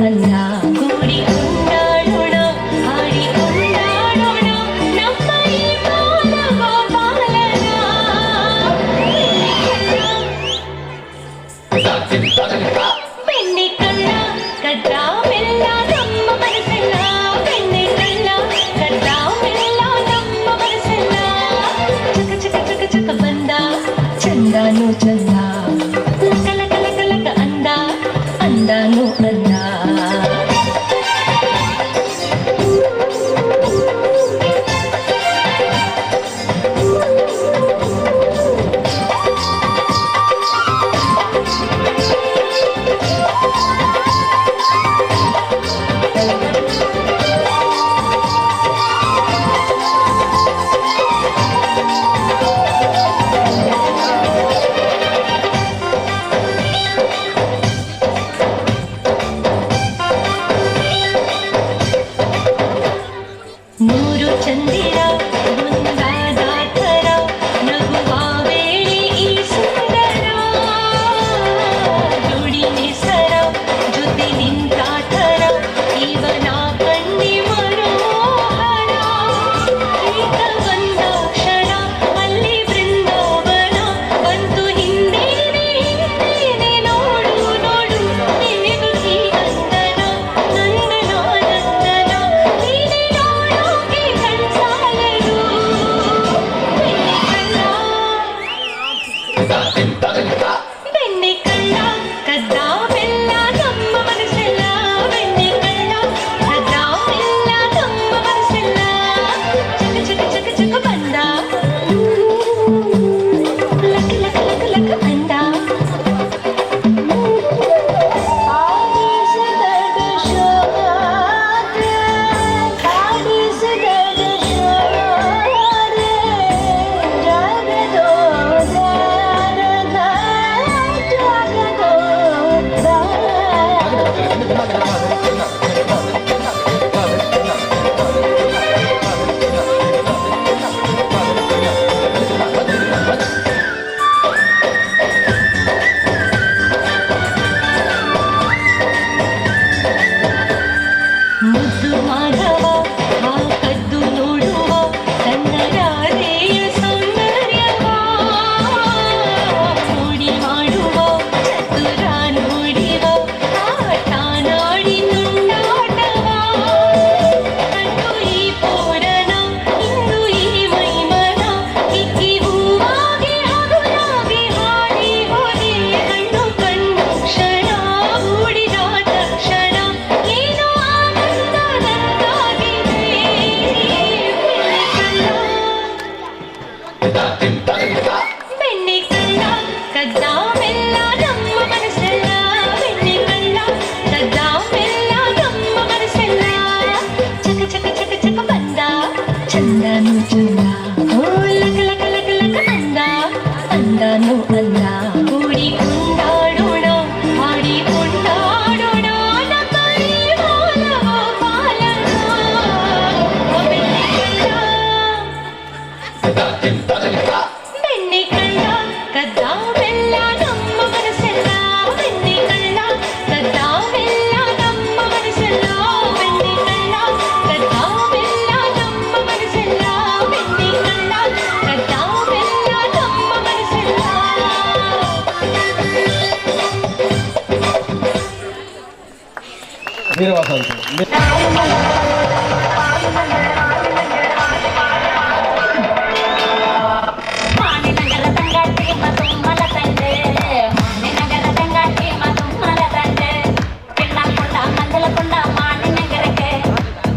ಅಂದ ಕೂಡಿ ಕೊಂಡಾಡೋಣ ಹಾಡಿ ಕೊಂಡಾಡೋಣ ನಮ್ಮ ಈ ಬಾಲ ಗೋಪಾಲನ ಬೆಣ್ಣೆ ಕಳ್ಳ ಕದ್ದ ಬೆಲ್ಲ ನಮ್ಮ ಮನಸ್ಸೆಲ್ಲ ಬೆಣ್ಣೆ ಕಳ್ಳ ಕದ್ದ ಬೆಲ್ಲ ನಮ್ಮ ಮನಸ್ಸೆಲ್ಲ ಚಕ ಚಕ ಚಕ ಚಕ ಬಂದ ಚಂದಾನು ಚಂದ ಲಕ ಲಕ ಲಕ ಲಕ ಅಂದ ಅಂದಾನು ಅಂದ ಮೂರು ಚಂದಿರ ಒಂದಾದ ಥರ ನಗುವ ವೇಳೆ ಈ ಸುಂದರ ಜೋಡಿ ನಿಸರ ಜೊತೆ ನಿಂತ ಥರ ಇವನ ಕಣ್ಣಿ ಮನೋಹರ ಈಗ ಬಂದ ಕ್ಷಣ ಅಲ್ಲಿ ಬೃಂದಾವನ ಬಂತು ಹಿಂದೇನೆ ಹಿಂದೇನೆ ನೋಡು ನೋಡು ನಿನಗೂ ಶ್ರೀಗಂಧನ ನಂದನ ನಂದನ ನೀನೆ ನೋಡೋಕೆ ಕಣ್ಸಾಲದು ಬೆಣ್ಣೆ ಕಳ್ಳ ಕದ್ದ ಬೆಲ್ಲ ನಮ್ಮ ಮನಸ್ಸೆಲ್ಲ ಬೆಣ್ಣೆ ಕಳ್ಳ ಕದ್ದ ಬೆಲ್ಲ ನಮ್ಮ ಮನಸ್ಸೆಲ್ಲ ಚಕ ಚಕ ಚಕ ಚಕ ಬಂದ ಲಕ ಲಕ ಲಕ ಲಕ ಅಂದ ಕಾಡಿಸದ ಶೋಧ ಕಾಡಿಸದ ಶೋಧ ಜಗದೋ ಜಾರದ ಜಗದೋ ಮುದ್ದು ಮಾಧವ ಆ ಕದ್ದು ನೋಡುವ ತನ್ನ ರಾಧೆಯ ಸೌಂದರ್ಯವ ನೋಡಿ ಮಾಡುವ ಚತುರ ನೋಡಿವ ಆಟ ನಾಡಿ ನುಂಡಾಟವ ಕಂಡು ಈ ಪೂರಣ ಇಂದು ಈ ಮೈಮನ ಇಕ್ಕಿ ಹೂವಾಗಿ ಹಗುರಾಗಿ ಹಾಡಿ ಹೋದೆ ಕಣ್ಣು ಕಣ್ಣು ಕ್ಷಣ ಹೂಡಿದ ತಕ್ಷಣ ಏನೋ ಆನಂದ ನಂದಾಗಿದೆ ಬೆಣ್ಣೆ ಕಳ್ಳ ಕದ್ದ ಬೆಲ್ಲ ನಮ್ಮ ಮನಸ್ಸೆಲ್ಲ ಬೆಣ್ಣೆ ಕಳ್ಳ ಕದ್ದ ಬೆಲ್ಲ ನಮ್ಮ ಮನಸ್ಸೆಲ್ಲ ಚಕ ಚಕ ಚಕ ಚಕ ಬಂದ ಚಂದನು ಚಂದ ಓ ಲಕ ಲಕ ಲಕ ಲಕ ಅಂದ ಅಂದನು ಅಂದ ಕೂಡಿ ಕೊಂಡಾಡೋಣ ಹಾಡಿ ಕೊಂಡಾಡೋಣ ನಮ್ಮ ಈ ಬಾಲ ಗೋಪಾಲನ ಬೆಣ್ಣೆ ಕಳ್ಳ ಬೆಣ್ಣೆ ಕಳ್ಳ ಕದ್ದ ಬೆಲ್ಲ ನಮ್ಮ ಮನಸ್ಸೆಲ್ಲ ಬೆಣ್ಣೆ ಕಳ್ಳ ಕದ್ದ ಬೆಲ್ಲ ನಮ್ಮ ಮನಸ್ಸೆಲ್ಲ ಬೆಣ್ಣೆ ಕಳ್ಳ ಕದ್ದ ಬೆಲ್ಲ ನಮ್ಮ ಮನಸ್ಸೆಲ್ಲ ಬೆಣ್ಣೆ ಕಳ್ಳ ಕದ್ದ ಬೆಲ್ಲ ನಮ್ಮ ಮನಸ್ಸೆಲ್ಲ ವೀರವಾಸ ಅಂತ ಮಾಣಿನಗರ ತಂಗಾಟಿ ಮಧುಮಲ ತಂದೆ ಮಾಣಿನಗರ ತಂಗಾಟಿ ಮಧುಮಲ ತಂದೆ ಕಿಣ್ಣಕೊಂಡ ಮಂದಲಕೊಂಡ ಮಾಣಿನಗರಕ್ಕೆ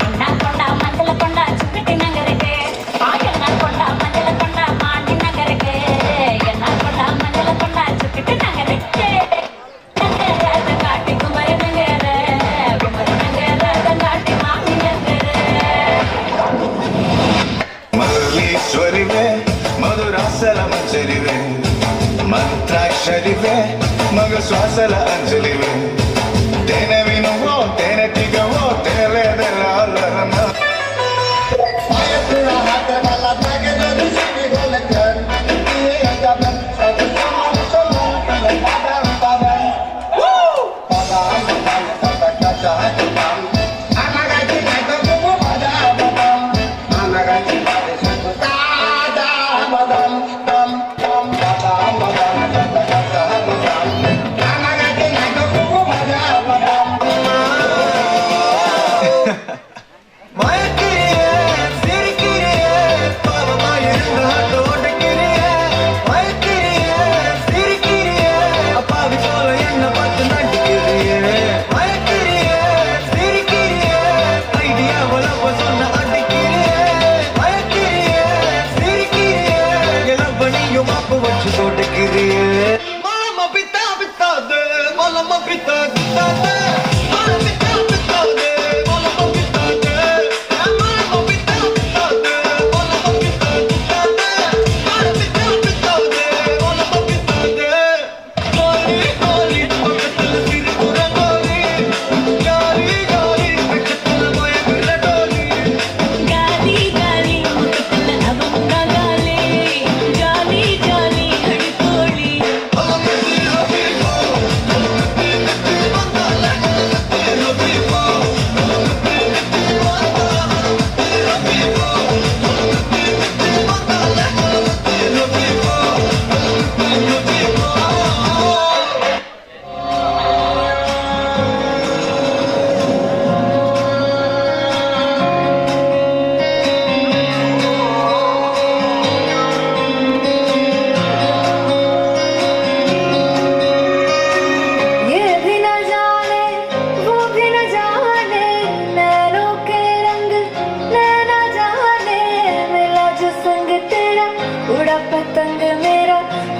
ಕಿಣ್ಣಕೊಂಡ ಮಂದಲಕೊಂಡ ಚುಪ್ಪಿಟಿ ನಗರಕ್ಕೆ ಕಿಣ್ಣಕೊಂಡ ಮಂದಲಕೊಂಡ ಮಾಣಿನಗರಕ್ಕೆ ಕಿಣ್ಣಕೊಂಡ ಮಂದಲಕೊಂಡ ಚುಪ್ಪಿಟಿ ನಗರಕ್ಕೆ ತಂಗಾಟಿ ಕುಮರಿ ನಗರ ತಂಗಾಟಿ ಮಾಣಿನಗರ ಮರುಳೀಶ್ವರಿವೆ ಮಧುರಾಸಲ ಮಂಜರಿವೆ ಮಂತ್ರಾಕ್ಷರಿವೆ ಮಗ ಶ್ವಾಸಲ ಅಂಜಲಿವೆ ತೇನವಿನುವೋ ತೇನಟಿಗವೋ ತೇಲೆದೆಲ್ಲ ಅಲ್ಲರಮ್ಮ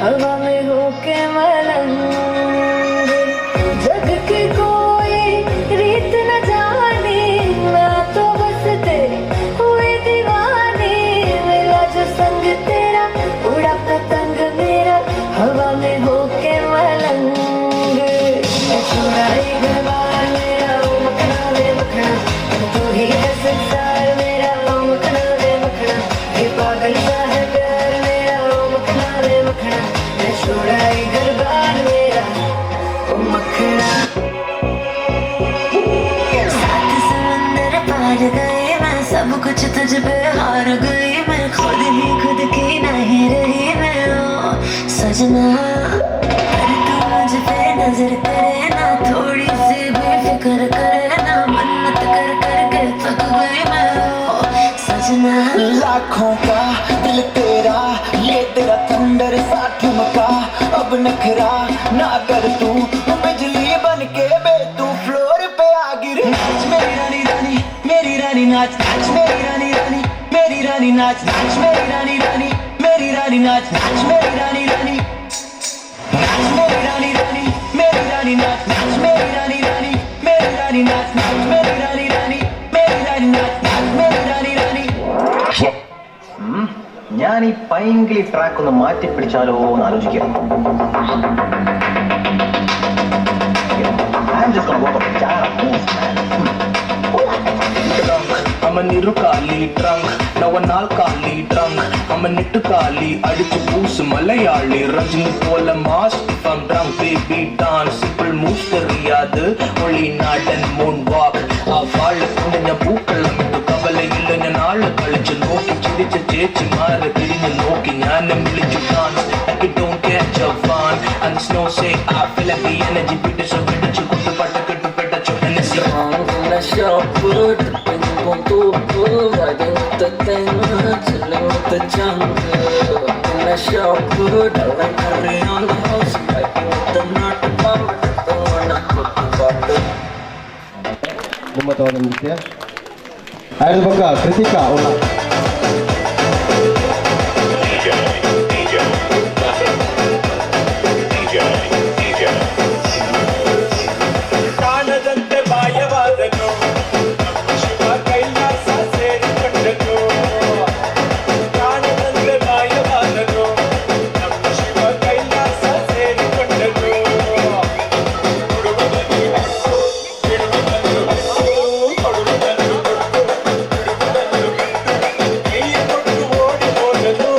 हवा में होके मलंग जग की कोई रीत न जाने मैं तो बस तेरी हुई दीवानी मिला जो संग तेरा उड़ा पतंग मेरा हवा में होके मलंग मैं छुड़ाई घर बार मेरा ओ मखना वे मखना तू ही है संसार मेरा ओ मखना वे मखना ये पागल सा है प्यार मेरा ओ मखना वे मखना मैं छुड़ाई घर बार मेरा ओ मखना सात समंदर पार गए मैं सब कुछ तुझ पे हार गई मैं खुद ही खुद की नहीं रही मैं ओ सजना अरे तू मुझ पे नजर करे ना थोड़ी सी भी फिक्र करे ना मन्नत कर करके थक गई मैं ओ सजना लाखों का दिल तेरा ये तेरा थंडर सा ठुमका अब नखरा ना कर तू बिजली बन के बे तू फ्लोर पे आ गिरे नाच मेरी रानी रानी मेरी रानी नाच नाच मेरी रानी रानी मेरी रानी नाच नाच मेरी रानी रानी मेरी रानी नाच नाच मेरी रानी रानी नाच मेरी रानी रानी मेरी रानी नाच नाच मेरी रानी रानी मेरी रानी नाच नाच मेरी रानी रानी मेरी रानी नाच नाच मेरी रानी रानी ഞാൻ ഈ പൈങ്കിളി ട്രാക്ക് ഒന്ന് മാറ്റി പിടിച്ചാലോ എന്ന് ആലോചിക്കാം I'm a nirukali drunk, now a nalkali drunk. I'm a nittukali, adichu boosu malayali. Rajini pola mask, if I'm drunk, baby dance. Simple moves theriyadu, only night and moonwalk. Avaalu kundanya pookalam ittu kavala illanya naalu kalichu nokki chidicha chechi maara thirinju nokki njanam vilichu dance. Like it don't catch a van, and the snow say I feel like the energy pidichu pidichu kuttu pattakattu pettachu Hennessy. Riding with the thing, chilling with the jungle. In the shop, good, I like carry on the house. Fighting with the nut bomb, the one I put the bottle. ಗುಮ್ಮಟವಾದ ನೃತ್ಯ ಐದು ಪಕ್ಕ ಕೃತಿಕಾ ಅವಳ ಕಾಣದಂತೆ ಮಾಯವಾದನು ಶಿವ ಕೈಲಾಸ ಸೇರಿಕೊಂಡನು ಕಾಣದಂತೆ ಮಾಯವಾದನು ನಮ್ಮ ಶಿವ ಕೈಲಾಸ ಸೇರಿಕೊಂಡನು ಕೈಯ ಕೊಟ್ಟು ಓಡಿ ಹೋದನು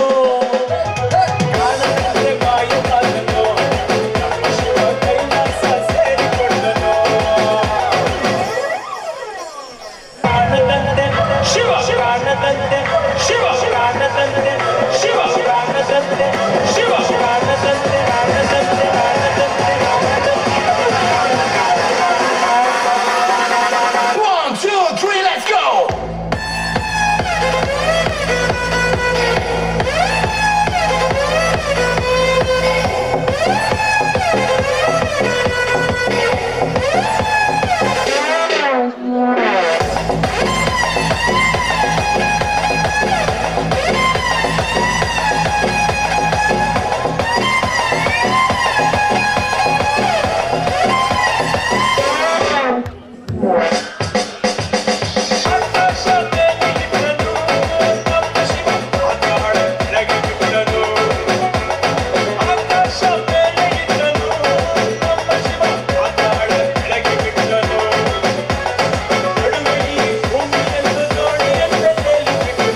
ಕಾಣದಂತೆ ಮಾಯವಾದನು ನಮ್ಮ ಶಿವ ಕೈಲಾಸ ಸೇರಿಕೊಂಡನು ಕಾಣದಂತೆ ಶಿವ ಕಾಣದಂತೆ ಶಿವ ಕಾಣದಂತೆ ಶಿವ ಕಾಣದಂತೆ ಶಿವ ಕಾಣದಂತೆ ಕಾಣದಂತೆ ಕಾಣದಂತೆ ಕಾಣದಂತೆ 1 2 3 let's go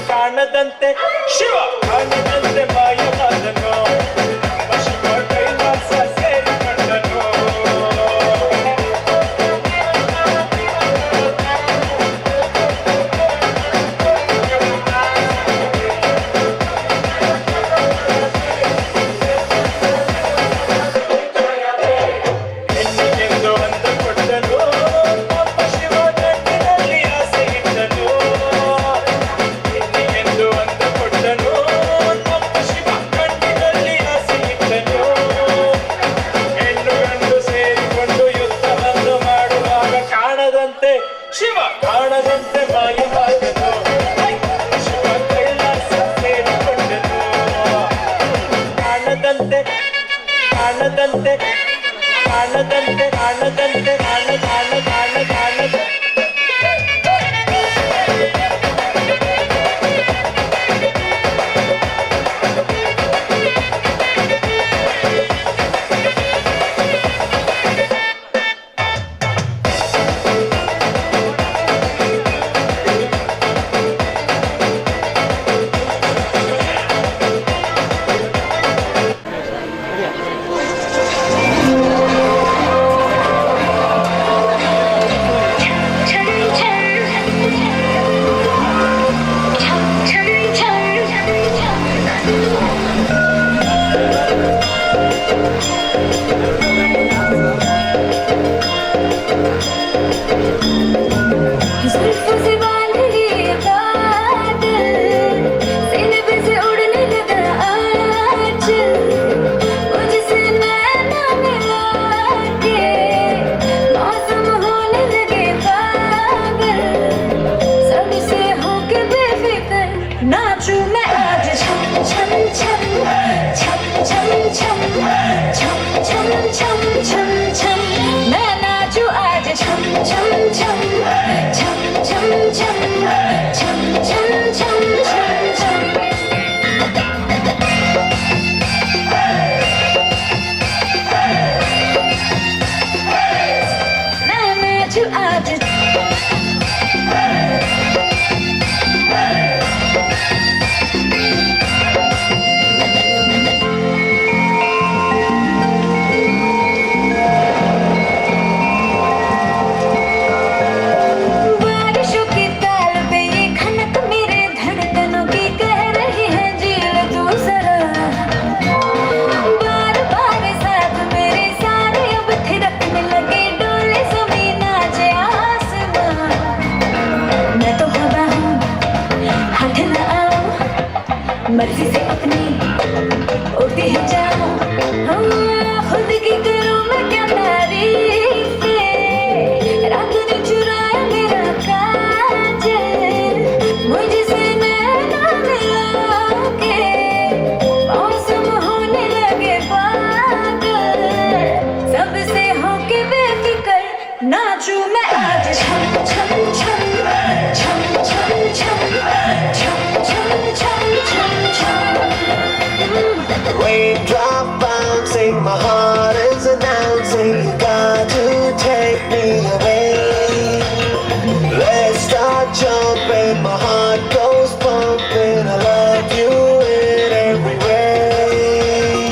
ಕಾಣದಂತೆ ಶಿವ ಕಾಣದಂತೆ ಮಾಯವಾದನು ನಮ್ಮ ಶಿವ ಕೈಲಾಸ ಸೇರಿಕೊಂಡನು ಹೆಣ್ಣಿಗೆಂದು ಅಂದು ಕೊಟ್ಟನು ನಮ್ಮ ಶಿವ ಕಣ್ಣಿನಲ್ಲಿ ಆಸೆ ಇಟ್ಟನು ಹೆಣ್ಣಿಗೆಂದು ಅಂದು ಕೊಟ್ಟನು ನಮ್ಮ ಶಿವ ಕಣ್ಣಿನಲ್ಲಿ ಆಸೆ ಇಟ್ಟನು ಹೆಣ್ಣು ಗಂಡು ಸೇರಿಕೊಂಡು ಯುದ್ಧವನ್ನು ಮಾಡುವಾಗ ಕಾಣದಂತೆ ಶಿವ ಕಾಣದಂತೆ ಮಾಯವಾದನು ಶಿವ ಕೈಲಾಸ ಸೇರಿಕೊಂಡನು ಕಾಣದಂತೆ காணகந்தே காணகந்தே காண காண காண காண मर्जी से अपनी उड़ती ही जाऊं, खुद की करूं मैं क्या तारीफ, रात ने चुराया मेरा काजल, मुझसे नैना मिला के मौसम होने लगे पागल, सबसे होके बेफिक्र नाचूं मैं आज छम छम छम छम छम छम छम छम छम Raindrop bouncing, my heart is announcing, you got to take me away. Let's start jumping, my heart goes pumping, I love you in every way.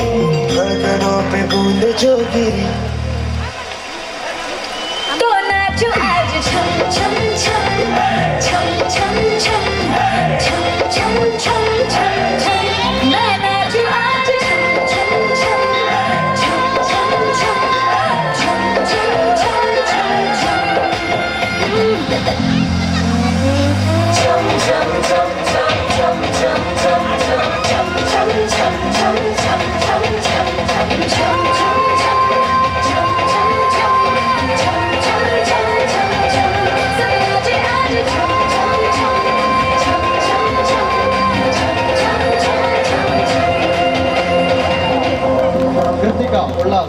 Dhadkanon pe boond jo giri, तो नाचो आज छम छम छम छम छम छम छम छम छम छम छम, मैं नाचो आज छम छम छम छम छम छम छम छम छम छम Kritika Ullal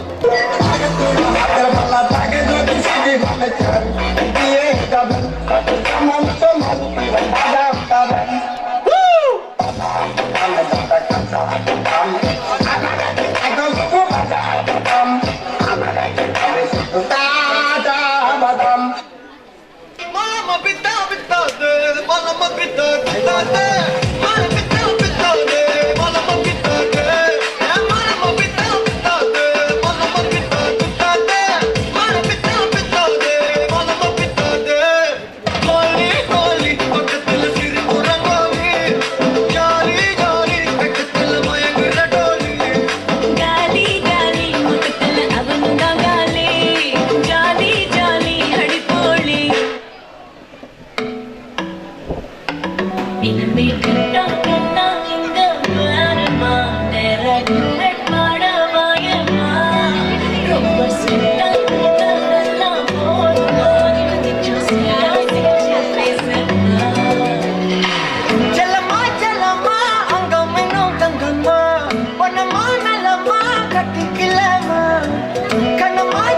Kana mai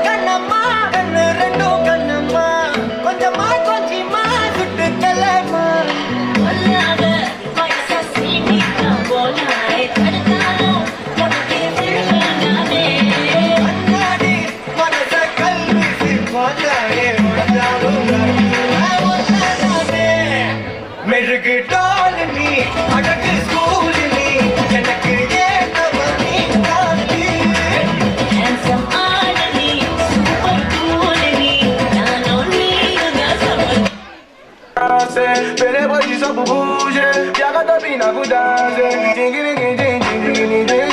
se Pere poi सब bouge Piaga da bina ku dance Jingiri jingiri jingiri jingiri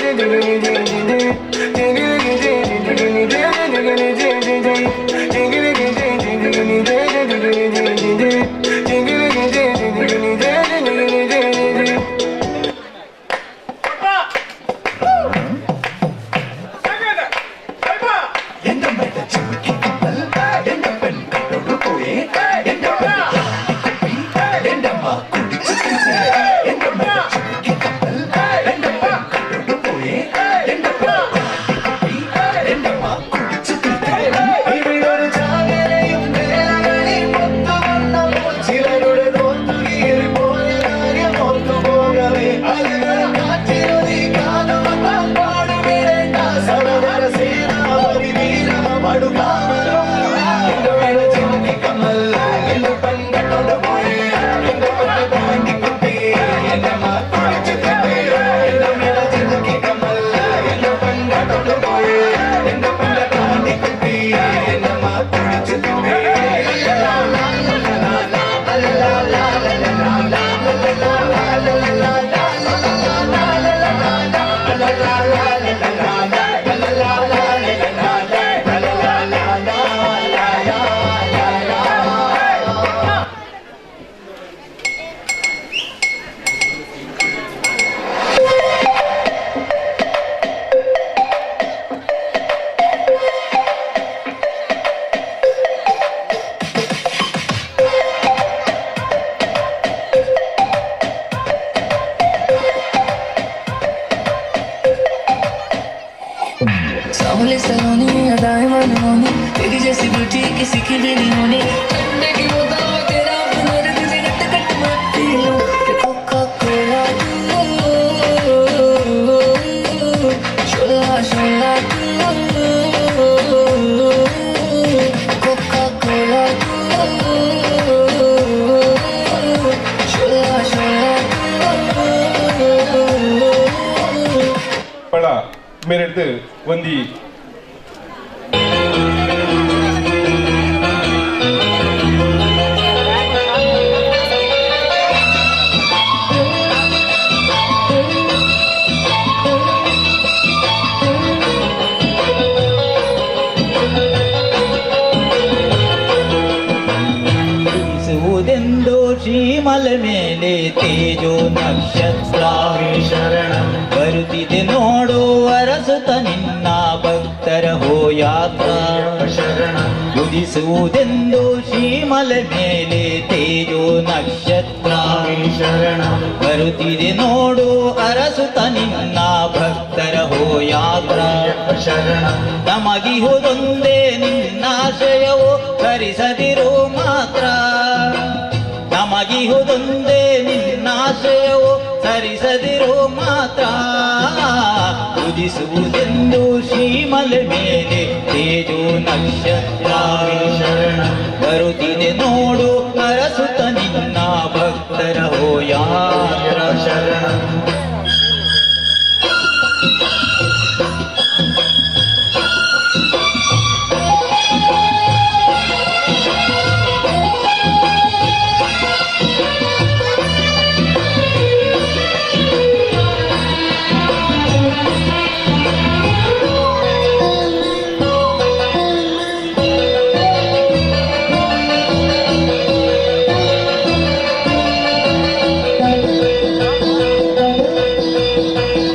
सावले सलोनी अदाएं मनमोनी तेरी जैसी ब्यूटी किसी की भी नहीं होनी ठंडे की बोतल में तेरा हुनर तुझे गट गट मैं पी लूं कोका कोला शोला शोला कोका कोला शोला शोला बड़ा मेरे അടുത്ത് वंदी ಶ್ರೀಮಲ ಮೇಲೆ ತೇಜೋ ನಕ್ಷತ್ರ ಶರಣಂ ಬರುತ್ತಿದೆ ನೋಡು ಅರಸುತ ನಿನ್ನ ಭಕ್ತರ ಹೋ ಯಾತ್ರಾ ಶರಣಂ ಉದಿಸುವುದೆಂದು ಶ್ರೀಮಲ ಮೇಲೆ ತೇಜೋ ನಕ್ಷತ್ರ ಶರಣಂ ಬರುತ್ತಿದೆ ನೋಡು ಅರಸುತ ನಿನ್ನ ಭಕ್ತರ ಹೋ ಯಾತ್ರಾ ಶರಣಂ ನಮಗಿಹುದೊಂದೇ ನಿನ್ನಾಶಯವೋ ಕರಿಸದಿರೋ ಮಾತ್ರ ನಮಗಿಹುದೊಂದೇ ನಿನ್ನಾಶಯವೋ ಸರಿಸದಿರೋ ಮಾತ್ರ ಉದಿಸುವುದೆಂದು ಶ್ರೀಮಲ ಮೇಲೆ ತೇಜೋ ನಕ್ಷತ್ರ ಬರುತ್ತಿದೆ ನೋಡು ಅರಸುತ ನಿನ್ನ ಭಕ್ತರ ಹೋ ಯಾತ್ರ ಶರಣ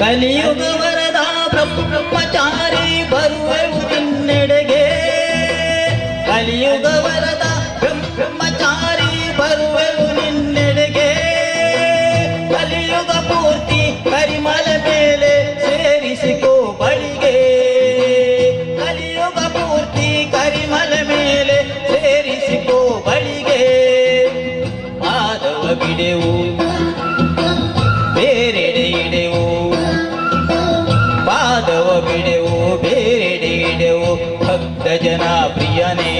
ಕಲಿಯುಗ ವರದ ಬ್ರಹ್ಮಚಾರಿ ಬರುವೆವು ನಿನ್ನೆಡೆಗೆ ಕಲಿಯುಗ ವರದ ಬ್ರಹ್ಮಚಾರಿ ಬರುವೆವು ನಿನ್ನೆಡೆಗೆ ಕಲಿಯುಗ ಪೂರ್ತಿ ಕರಿಮಲ ಮೇಲೆ ಸೇರಿಸಿಕೋ ಬಳಿಗೆ ಕಲಿಯುಗ ಪೂರ್ತಿ ಕರಿಮಲ ಮೇಲೆ ಸೇರಿಸಿಕೋ ಬಳಿಗೆ ಪಾದವ ಬಿಡೆವು ಬೇರೆಡೆ ಇಡೆವು ಪಾದವ ಬಿಡೆವು ಬೇರೆಡೆ ಇಡೆವು ಭಕ್ತ ಜನ ಪ್ರಿಯನೇ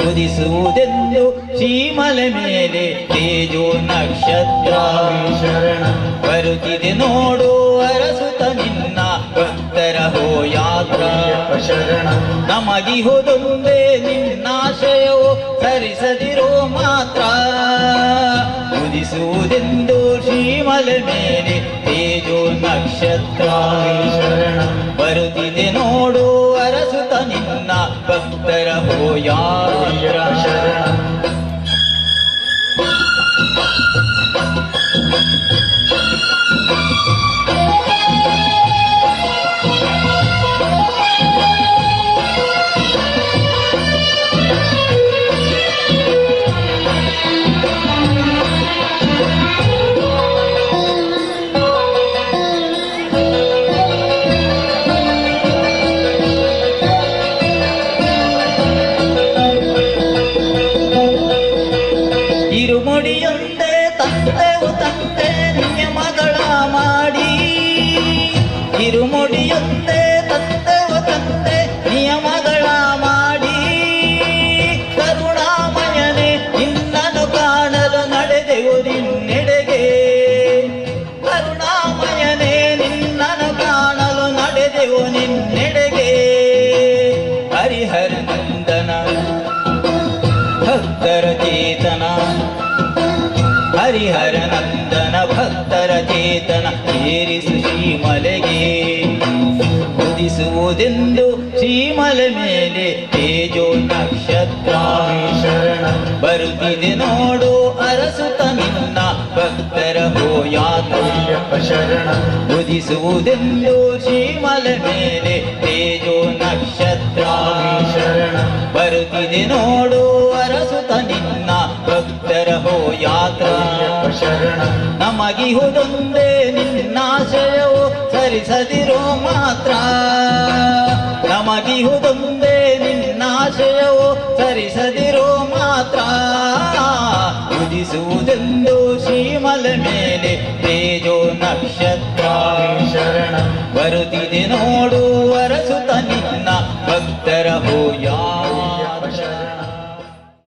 ಉದಿಸುವುದೆಂದು ಶ್ರೀಮಲ ಮೇಲೆ ತೇಜೋ ನಕ್ಷತ್ರ ಬರುತ್ತಿದೆ ನೋಡು ಅರಸುತ ನಿನ್ನ ಭಕ್ತರ ಹೋ ಯಾತ್ರ ನಮಗಿಹುದೊಂದೇ ನಿನ್ನಾಶಯವೋ ಸರಿಸ ಸರಿಸದಿರೋ ಮಾತ್ರ ಉದಿಸುವುದೆಂದು ಶ್ರೀಮಲೆ ಮೇಲೆ ತೇಜೋ ನಕ್ಷತ್ರ ಬರುತ್ತಿದೆ ನೋಡು ಅರಸುತ ನಿನ್ನ ಭಕ್ತರ ಹೋಯಾತ್ರ ಇರುಮುಡಿಯೊಂದೇ ತಂದೆವು ತಂದೆ ನಿಯಮಗಳ ಮಾಡಿ ಇರುಮುಡಿಯೊಂದೇ ತಂದೆವು ತಂದೆ ನಿಯಮಗಳ ಮಾಡಿ ಕರುಣಾಮಯನೇ ನಿನ್ನನ್ನು ಕಾಣಲು ನಡೆದೆವು ನಿನ್ನೆಡೆಗೆ ಕರುಣಾಮಯನೇ ನಿನ್ನನ್ನು ಕಾಣಲು ನಡೆದೆವು ನಿನ್ನೆಡೆಗೆ ಹರಿಹರ ನಂದನ ಭಕ್ತರ ಚೇತನ ಹರಿಹರ ನಂದನ ಭಕ್ತರ ಚೇತನ ಏರಿಸು ಶ್ರೀಮಲೆಗೆ ಉದಿಸುವುದೆಂದು ಶ್ರೀಮಲೆ ಮೇಲೆ ತೇಜೋ ನಕ್ಷತ್ರ ಬರುತ್ತಿದೆ ನೋಡು ಅರಸುತ ನಿನ್ನ ಭಕ್ತರ ಹೋಯಾತ್ರ ಉದಿಸುವುದೆಂದು ಶ್ರೀಮಲೆ ಮೇಲೆ ತೇಜೋ ನಕ್ಷತ್ರ ಬರುತ್ತಿದೆ ನೋಡು ಅರಸುತ ನಿನ್ನ ಭಕ್ತರ ಹೋಯಾತ್ರ ನಮಗಿಹುದೊಂದೇ ನಿನ್ನಾಶಯವು ಸರಿಸದಿರೋ ಮಾತ್ರ ನಮಗಿಹುದೊಂದೇ ನಿನ್ನಾಶಯವು ಸರಿಸದಿರೋ ಮಾತ್ರ ಉದಿಸುವುದೆಂದು ಶ್ರೀಮಲೆ ಮೇಲೆ ತೇಜೋ ನಕ್ಷತ್ರ ಬರುತ್ತಿದೆ ನೋಡು ಅರಸುತ ನಿನ್ನ ಭಕ್ತರ ಹೋಯಾತ್ರ